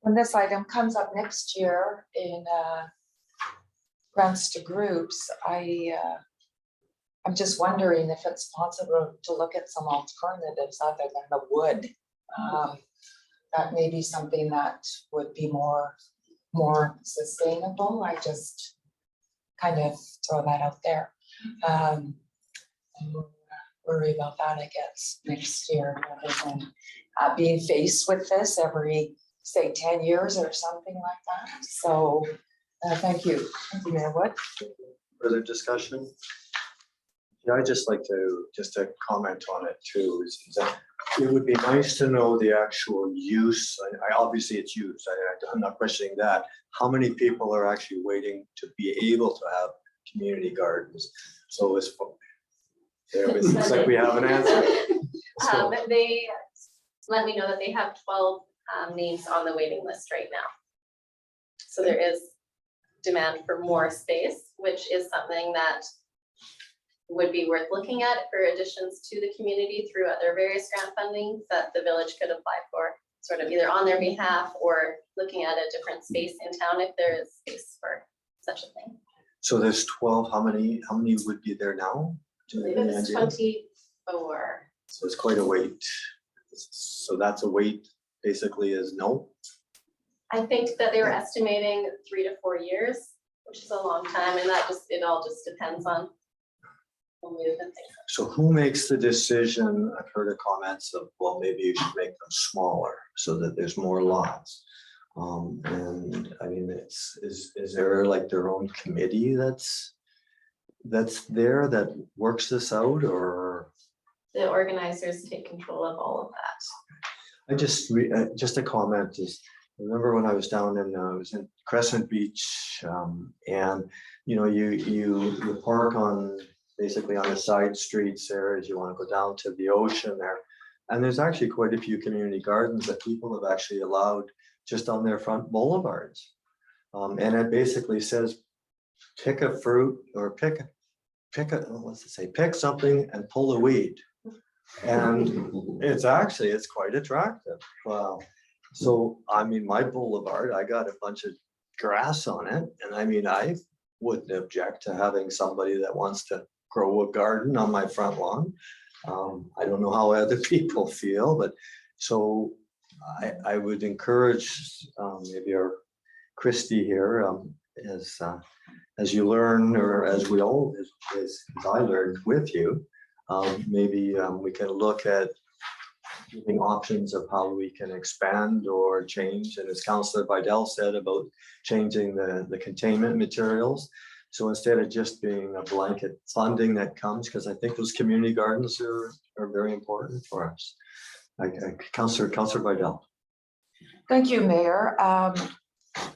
When this item comes up next year in grants to groups, I'm just wondering if it's possible to look at some alternatives other than the wood. That may be something that would be more sustainable. I just kind of throw that out there. And worry about that, I guess, next year, rather than being faced with this every, say, 10 years or something like that. So thank you. Thank you, Mayor Wood. Further discussion? Yeah, I'd just like to comment on it too, is that it would be nice to know the actual use. I obviously it's used. I'm not questioning that. How many people are actually waiting to be able to have community gardens. So it's, there, it looks like we have an answer. So, They let me know that they have 12 names on the waiting list right now. So there is demand for more space, which is something that would be worth looking at for additions to the community through other various grant funding that the village could apply for, sort of either on their behalf or looking at a different space in town if there is space for such a thing. so there's 12, how many would be there now? Do I you believe have any it's idea? 24. So it's quite a wait. So that's a wait, basically is no. I think that they were estimating 3 to 4 years, which is a long time, and that just, it all just depends on when we have been thinking. So who makes the decision? I've heard of comments of, well, maybe you should make them smaller so that there's more lots. And I mean, is there like their own committee that's there that works this out, or? The organizers take control of all of that. I just, just a comment is, I remember when I was down in, I was in Crescent Beach, and you know, you park on, basically on the side streets there as you want to go down to the ocean there. And there's actually quite a few community gardens that people have actually allowed just on their front boulevards. And it basically says, pick a fruit or pick what's it say, pick something and pull a weed. And it's quite attractive. Wow. So, I mean, my boulevard, I got a bunch of grass on it. And I mean, I wouldn't object to having somebody that wants to grow a garden on my front lawn. I don't know how other people feel, but so I would encourage maybe our Christie here, as you learn, or as we all, as I learned with you, maybe we can look at giving options of how we can expand or change. And as Councillor Vidal said about changing the containment materials. So instead of just being a blanket funding that comes, because I think those community gardens are very important for us. Councillor Vidal. Thank you, Mayor.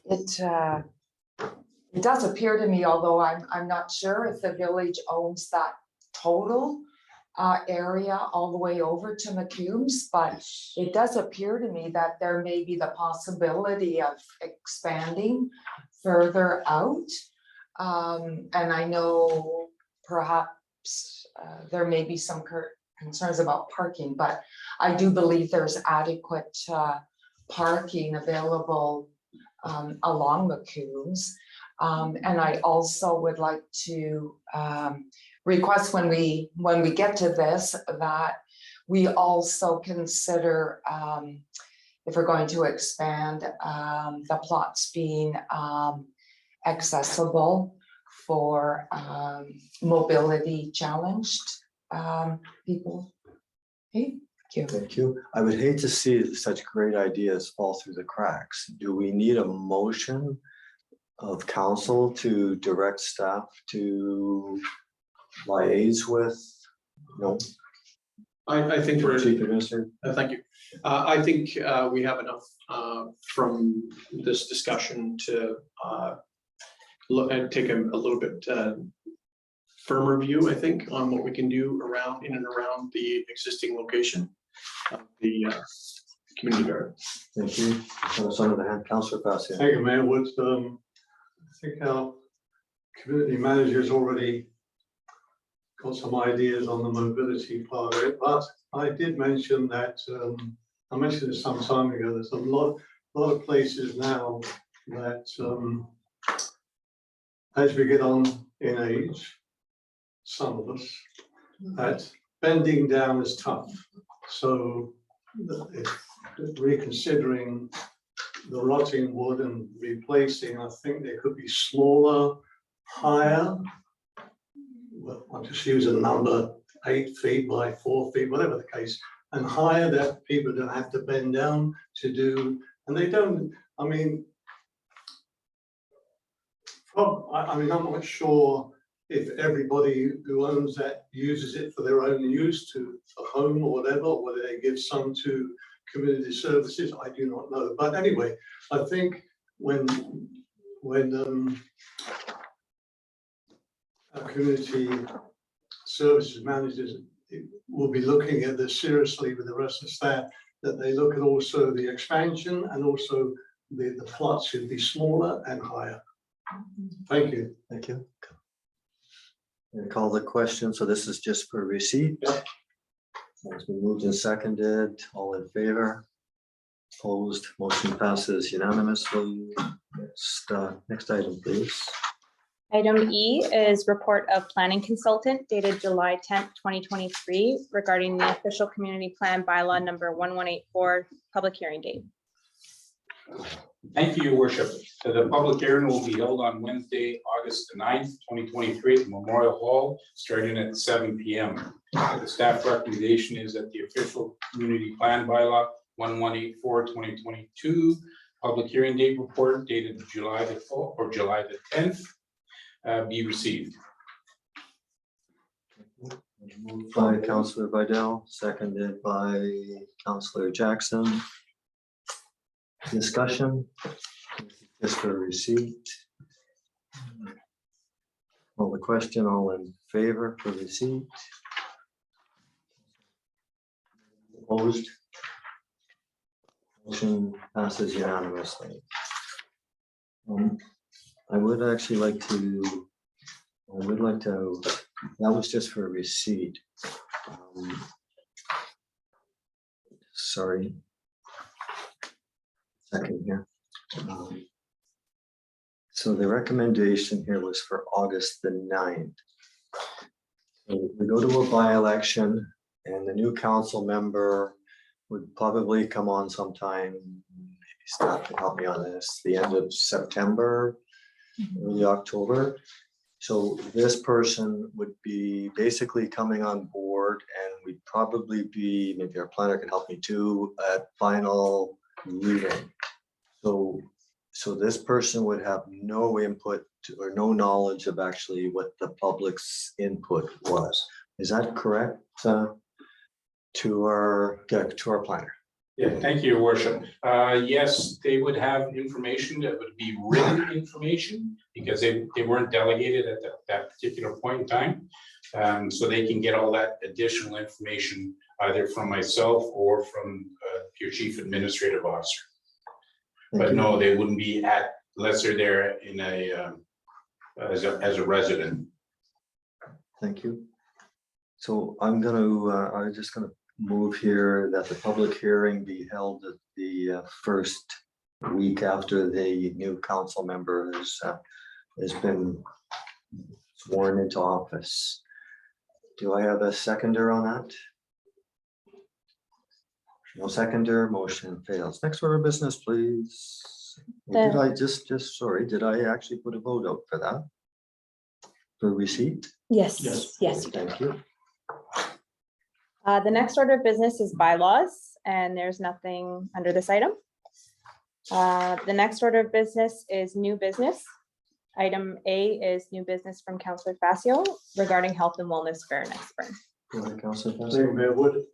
It does appear to me, although I'm not sure if the village owns that total area all the way over to McCumb's, but it does appear to me that there may be the possibility of expanding further out. And I know perhaps there may be some concerns about parking, but I do believe there's adequate parking available along McCumb's. And I also would like to request when we get to this, that we also consider if we're going to expand the plots being accessible for mobility challenged people. Okay, thank you. Thank you. I would hate to see such great ideas fall through the cracks. Do we need a motion of council to direct staff to liaise with? No. I think we're, Chief Administrator. thank you. I think we have enough from this discussion to look and take a little bit firmer view, I think, on what we can do around, in and around the existing location of the community garden. Thank you. Some of the hand, Councillor Passio. Thank you, Mayor Woods. I think our community manager's already got some ideas on the mobility part of it, but I did mention that, I mentioned this some time ago, there's a lot of places now that as we get on in age, some of us, that bending down is tough. So if reconsidering the rotting wood and replacing, I think they could be smaller, higher. Well, I'll just use a number, 8 feet by 4 feet, whatever the case, and higher, that people don't have to bend down to do, and they don't, I mean, I'm not sure if everybody who owns that uses it for their own use, to a home or whatever, or whether they give some to community services, I do not know. But anyway, I think when our community services managers will be looking at this seriously with the rest of the staff, that they look at also the expansion and also the plots should be smaller and higher. Thank you. Thank you. And call the question. So this is just for receipt. Yep. It's been moved and seconded. All in favor? Opposed, motion passes unanimously. Next item, please. Item E is report of planning consultant dated July 10th, 2023 regarding the official community plan bylaw number 1184, public hearing date. Thank you, your worship. So the public hearing will be held on Wednesday, August the 9th, 2023 at the Memorial Hall, starting at 7 p.m. The staff recommendation is that the official community plan bylaw 1184, 2022, public hearing date report dated July the 4th or July the 10th be received. Moved by Councillor Vidal, seconded by Councillor Jackson. Discussion, just for receipt. Well, the question, all in favor for receipt? Opposed? Motion passes unanimously. I would actually like to, that was just for receipt. Sorry. Second here. So the recommendation here was for August the 9th. So we go to a by-election and the new council member would probably come on sometime, maybe staff can help me on this, the end of September, early October. So this person would be basically coming on board and we'd probably be, maybe our planner can help me too, at final reading. So this person would have no input or no knowledge of actually what the public's input was. Is that correct? To our planner? Yeah, thank you, your worship. Yes, they would have information that would be written information because they weren't delegated at that particular point in time. So they can get all that additional information either from myself or from your chief administrative officer. Thank But you. no, they wouldn't be at, unless they're there in as a resident. Thank you. So I'm just gonna move here that the public hearing be held at the first week after the new council member has been sworn into office. Do I have a seconder on that? No seconder, motion fails. Next order of business, please. Did I sorry, did I actually put a vote out for that? For receipt? Yes, Yes. yes. Thank you. The next order of business is bylaws, and there's nothing under this item. The next order of business is new business. Item A is new business from Councillor Facio regarding health and wellness fair next spring. Go ahead, Councillor Thank Fassel. you, Mayor Wood.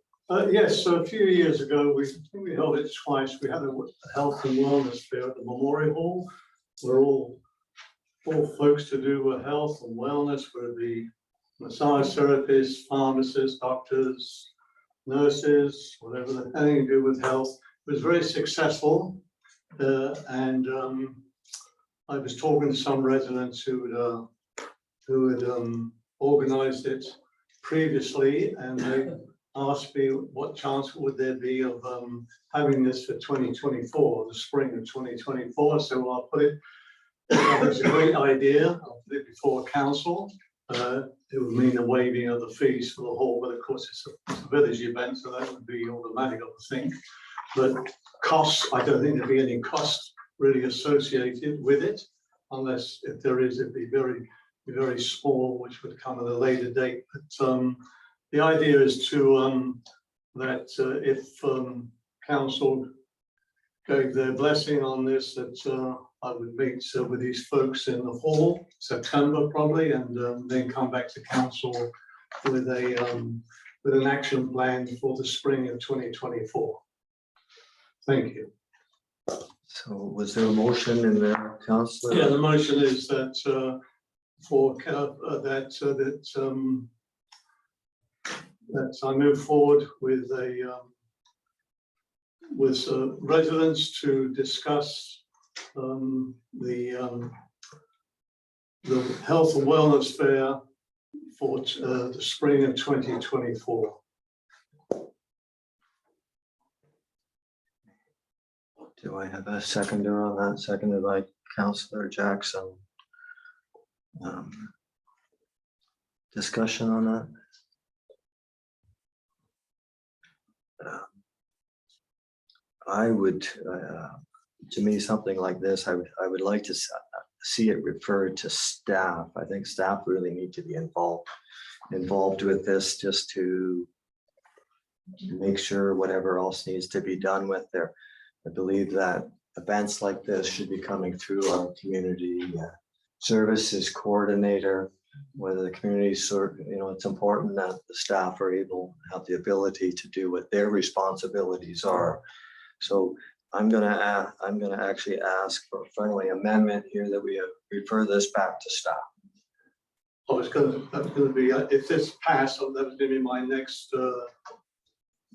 Yes, so a few years ago, we held it twice. We had a health and wellness fair at the Memorial Hall. Where all folks to do with health and wellness, whether it be massage therapists, pharmacists, doctors, nurses, whatever, anything to do with health. It was very successful. And I was talking to some residents who had organized it previously, and they asked me what chance would there be of having this for 2024, the spring of 2024. So I'll put it, it's a great idea. I'll put it before council. It would mean the waiving of the fees for the hall, but of course it's a village event, so that would be automatic, I would think. But costs, I don't think there'd be any cost really associated with it, unless if there is, it'd be very small, which would come at a later date. But the idea is to that if council gave their blessing on this, that I would meet with these folks in the fall, September probably, and then come back to council with an action plan for the spring of 2024. Thank you. So was there a motion in there, Councillor? Yeah, the motion is that for that I move forward with residents to discuss the health and wellness fair for the spring of 2024. Do I have a seconder on that? Seconded by Councillor Jackson. Discussion on that? I would, to me, something like this, I would like to see it referred to staff. I think staff really need to be involved with this, just to make sure whatever else needs to be done with there. I believe that events like this should be coming through our community services coordinator, whether the community it's important that the staff are able, have the ability to do what their responsibilities are. So I'm gonna actually ask for a friendly amendment here that we refer this back to staff. That's going to be, if this passed, that was going to be my next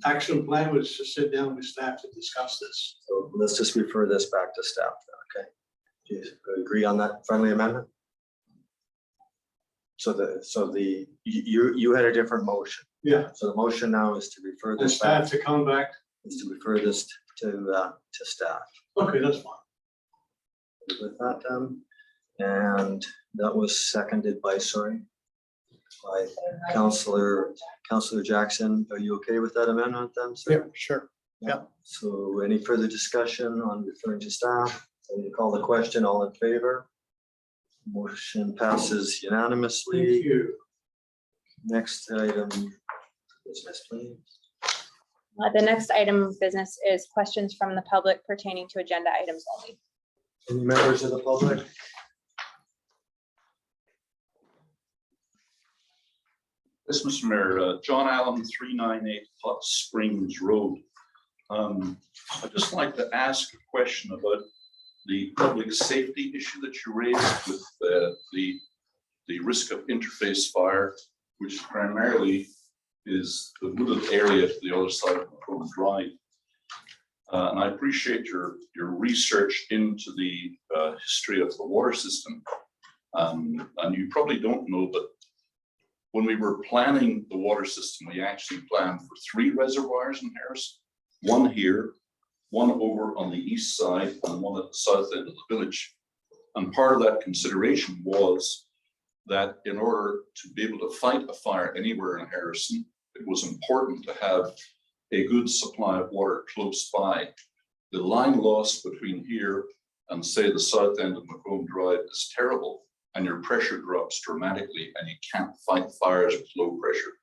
action plan, was to sit down with staff to discuss this. So let's just refer this back to staff then, okay? Do you agree on that friendly amendment? You had a different motion. Yeah. So the motion now is to refer And this back, staff to come back. is to refer this to staff. Okay, that's fine. With that done, and that was seconded by, by Councillor Jackson. Are you okay with that amendment then, sir? Yeah, sure. Yeah. So any further discussion on referring to staff? And you call the question, all in favor? Motion passes Thank unanimously. you. Next item, business, please. The next item of business is questions from the public pertaining to agenda items only. Any members of the public? Yes, Mr. Mayor, John Allen, 398 Hot Springs Road. I'd just like to ask a question about the public safety issue that you raised with the risk of interface fire, which primarily is the wooded area to the other side of Macomb Drive. And I appreciate your research into the history of the water system. And you probably don't know, but when we were planning the water system, we actually planned for 3 reservoirs in Harrison. One here, one over on the east side, and one at the south end of the village. And part of that consideration was that in order to be able to fight a fire anywhere in Harrison, it was important to have a good supply of water close by. The line loss between here and say the south end of Macomb Drive is terrible, and your pressure drops dramatically and you can't fight fires with low pressure.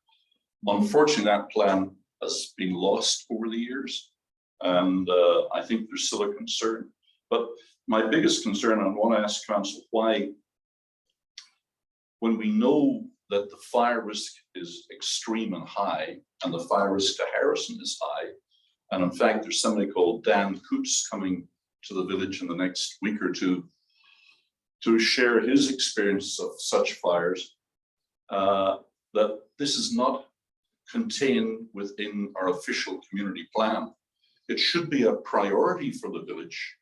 Unfortunately, that plan has been lost over the years, and I think there's still a concern. But my biggest concern, I want to ask Council why, when we know that the fire risk is extreme and high, and the fire risk to Harrison is high, and in fact, there's somebody called Dan Coots coming to the village in the next week or two to share his experience of such fires, that this is not contained within our official community plan. It should be a priority for the village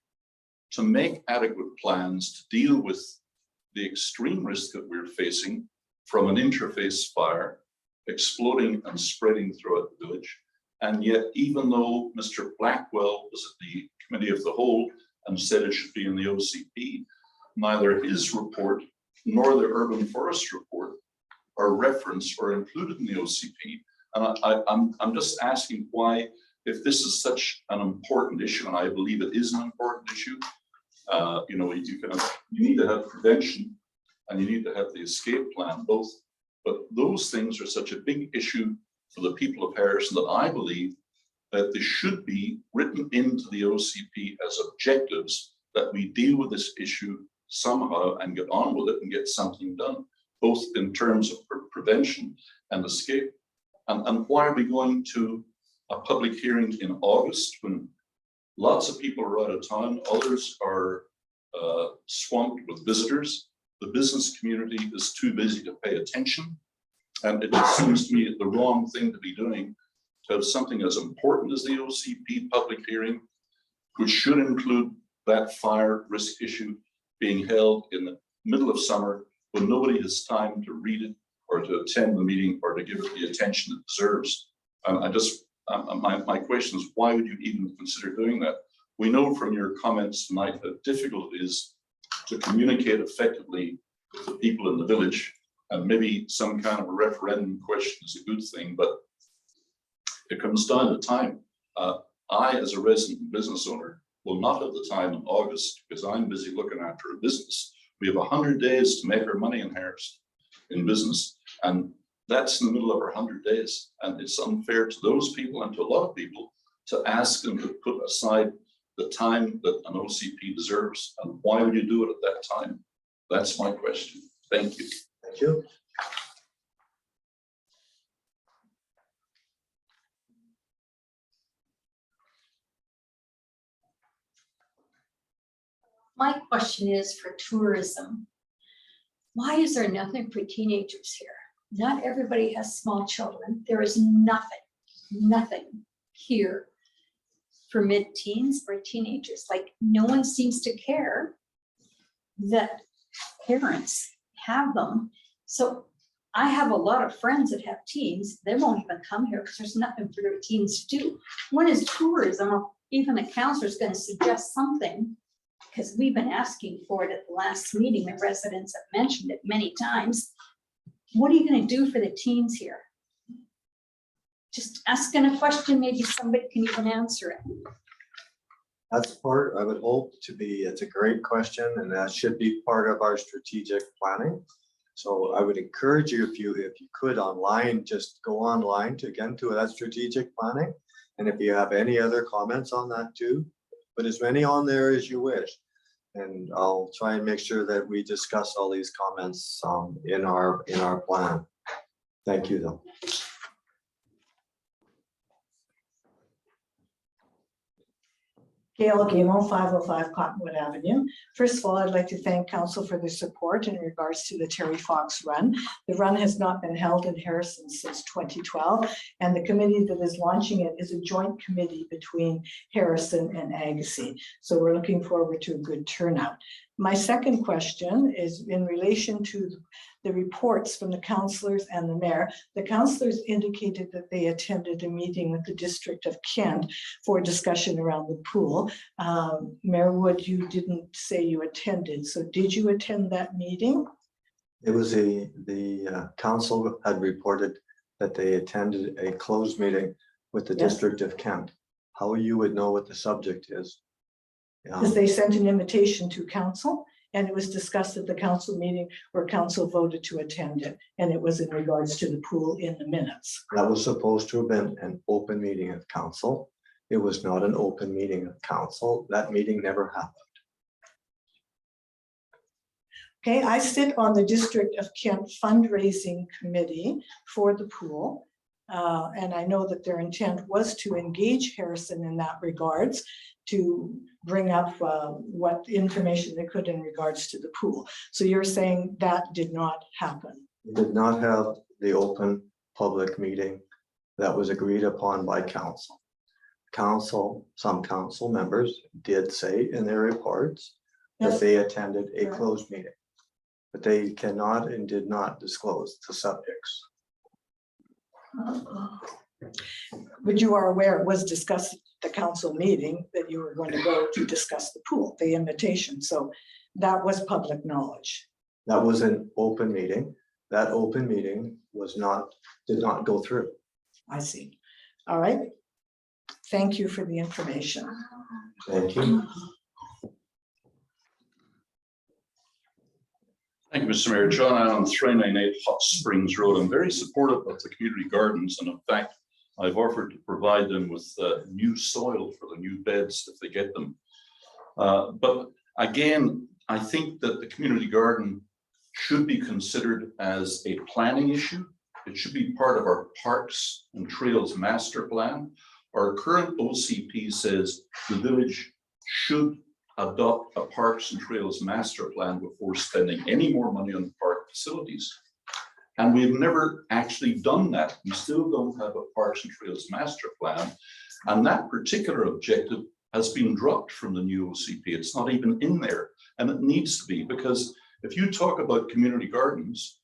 to make adequate plans to deal with the extreme risk that we're facing from an interface fire exploding and spreading throughout the village. And yet, even though Mr. Blackwell was at the Committee of the Whole and said it should be in the OCP, neither his report nor the Urban Forest report are referenced or included in the OCP. And I'm just asking why, if this is such an important issue, and I believe it is an important issue, you need to have prevention and you need to have the escape plan, both. But those things are such a big issue for the people of Harrison that I believe that they should be written into the OCP as objectives, that we deal with this issue somehow and get on with it and get something done, both in terms of prevention and escape. And why are we going to a public hearing in August when lots of people are out of town, others are swamped with visitors, the business community is too busy to pay attention. And it just seems to me the wrong thing to be doing, to have something as important as the OCP public hearing, which should include that fire risk issue, being held in the middle of summer when nobody has time to read it or to attend the meeting or to give it the attention it deserves. My question is, why would you even consider doing that? We know from your comments tonight that difficult it is to communicate effectively with the people in the village, and maybe some kind of a referendum question is a good thing, but it comes down to time. I, as a resident business owner, will not have the time in August because I'm busy looking after a business. We have 100 days to make our money in Harrison in business, and that's in the middle of our 100 days. And it's unfair to those people and to a lot of people to ask them to put aside the time that an OCP deserves. And why would you do it at that time? That's my question. Thank you. Thank you. My question is for tourism. Why is there nothing for teenagers here? Not everybody has small children. There is nothing here for mid-teens or teenagers. Like, no one seems to care that parents have them. So I have a lot of friends that have teens. They won't even come here because there's nothing for their teens to do. When is tourism, or even a counselor, is going to suggest something? Because we've been asking for it at the last meeting. The residents have mentioned it many times. What are you going to do for the teens here? Just asking a question, maybe somebody can even answer it. That's part, I would hope to be, it's a great question, and that should be part of our strategic planning. So I would encourage you, if you could online, just go online to that strategic planning. And if you have any other comments on that too, put as many on there as you wish. And I'll try and make sure that we discuss all these comments in our plan. Thank you though. Gail Gamo, 505 Cottonwood Avenue. First of all, I'd like to thank council for their support in regards to the Terry Fox Run. The run has not been held in Harrison since 2012, and the committee that is launching it is a joint committee between Harrison and Agassiz. So we're looking forward to a good turnout. My second question is in relation to the reports from the councillors and the mayor. The councillors indicated that they attended a meeting with the District of Kent for discussion around the pool. Mayor Wood, you didn't say you attended, so did you attend that meeting? It was the council had reported that they attended a closed meeting with the Yes. District of Kent. How you would know what the subject is? Because they sent an invitation to council, and it was discussed at the council meeting where council voted to attend it. And it was in regards to the pool in the minutes. That was supposed to have been an open meeting of council. It was not an open meeting of council. That meeting never happened. Okay, I sit on the District of Kent fundraising committee for the pool. And I know that their intent was to engage Harrison in that regards, to bring up what information they could in regards to the pool. So you're saying that did not happen? We did not have the open public meeting that was agreed upon by council. Some council members did say in their reports that Yes. they attended a Correct. closed meeting, but they cannot and did not disclose the subjects. But you are aware it was discussed at the council meeting that you were going to go to discuss the pool, the invitation. So that was public knowledge. That was an open meeting. That open meeting did not go through. I see. All right. Thank you for the information. Thank you. Thank you, Mr. Mayor. John Allen, 398 Hot Springs Road. I'm very supportive of the community gardens, and in fact, I've offered to provide them with new soil for the new beds if they get them. But again, I think that the community garden should be considered as a planning issue. It should be part of our parks and trails master plan. Our current OCP says the village should adopt a Parks and Trails master plan before spending any more money on park facilities. And we've never actually done that. We still don't have a Parks and Trails master plan. And that particular objective has been dropped from the new OCP. It's not even in there, and it needs to be, because if you talk about community gardens,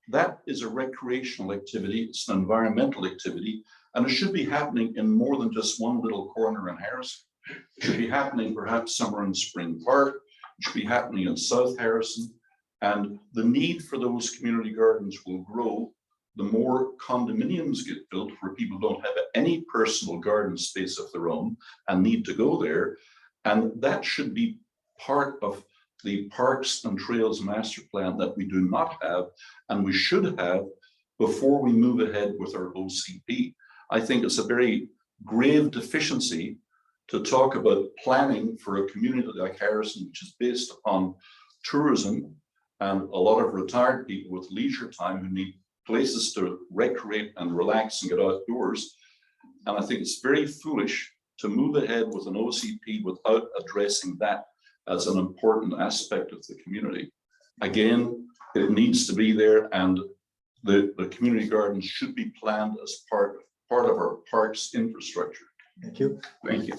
that is a recreational activity, it's an environmental activity, and it should be happening in more than just one little corner in Harrison. It should be happening perhaps somewhere in Spring Park, it should be happening in South Harrison, and the need for those community gardens will grow the more condominiums get built where people don't have any personal garden space of their own and need to go there. And that should be part of the Parks and Trails master plan that we do not have, and we should have before we move ahead with our OCP. I think it's a very grave deficiency to talk about planning for a community like Harrison, which is based upon tourism and a lot of retired people with leisure time who need places to recreate and relax and get outdoors. And I think it's very foolish to move ahead with an OCP without addressing that as an important aspect of the community. Again, it needs to be there, and the community gardens should be planned as part of our parks infrastructure. Thank you. Thank you.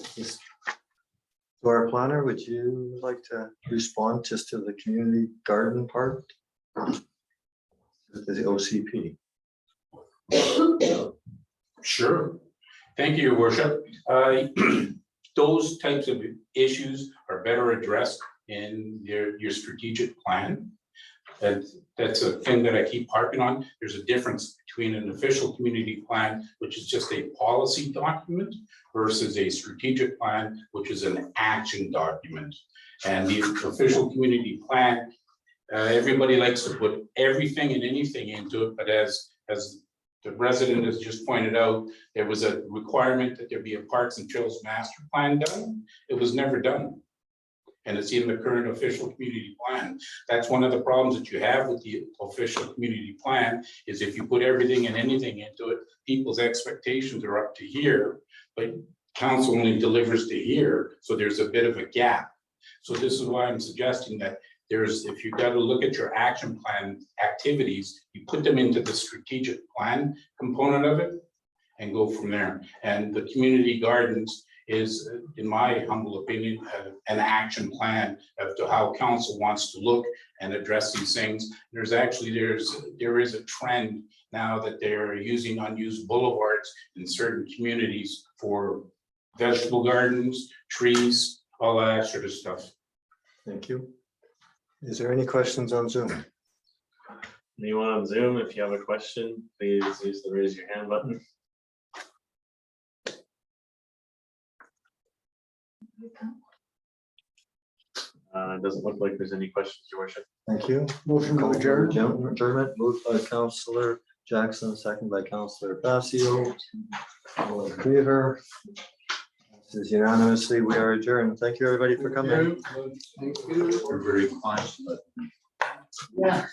To our planner, would you like to respond just to the community garden part? The OCP. Sure. Thank you, Your Worship. Those types of issues are better addressed in your strategic plan. That's a thing that I keep harping on. There's a difference between an official community plan, which is just a policy document, versus a strategic plan, which is an action document. And the official community plan, everybody likes to put everything and anything into it, but as the resident has just pointed out, there was a requirement that there be a Parks and Trails master plan done. It was never done. And it's in the current official community plan. That's one of the problems that you have with the official community plan, is if you put everything and anything into it, people's expectations are up to here, but council only delivers to here. So there's a bit of a gap. So this is why I'm suggesting that if you've got to look at your action plan activities, you put them into the strategic plan component of it and go from there. And the community gardens is, in my humble opinion, an action plan as to how council wants to look and address these things. There is a trend now that they're using unused boulevards in certain communities for vegetable gardens, trees, all that sort of stuff. Thank you. Is there any questions on Zoom? Anyone on Zoom, if you have a question, please use the raise your hand button. It doesn't look like there's any questions, Your Worship. Thank you. Motion to adjourn. Adjournment moved by Councillor Jackson, second by Councillor Passio. All in favor? This is unanimously, we are adjourned. Thank you, everybody, for coming. Thank you. We're very fine. Yeah.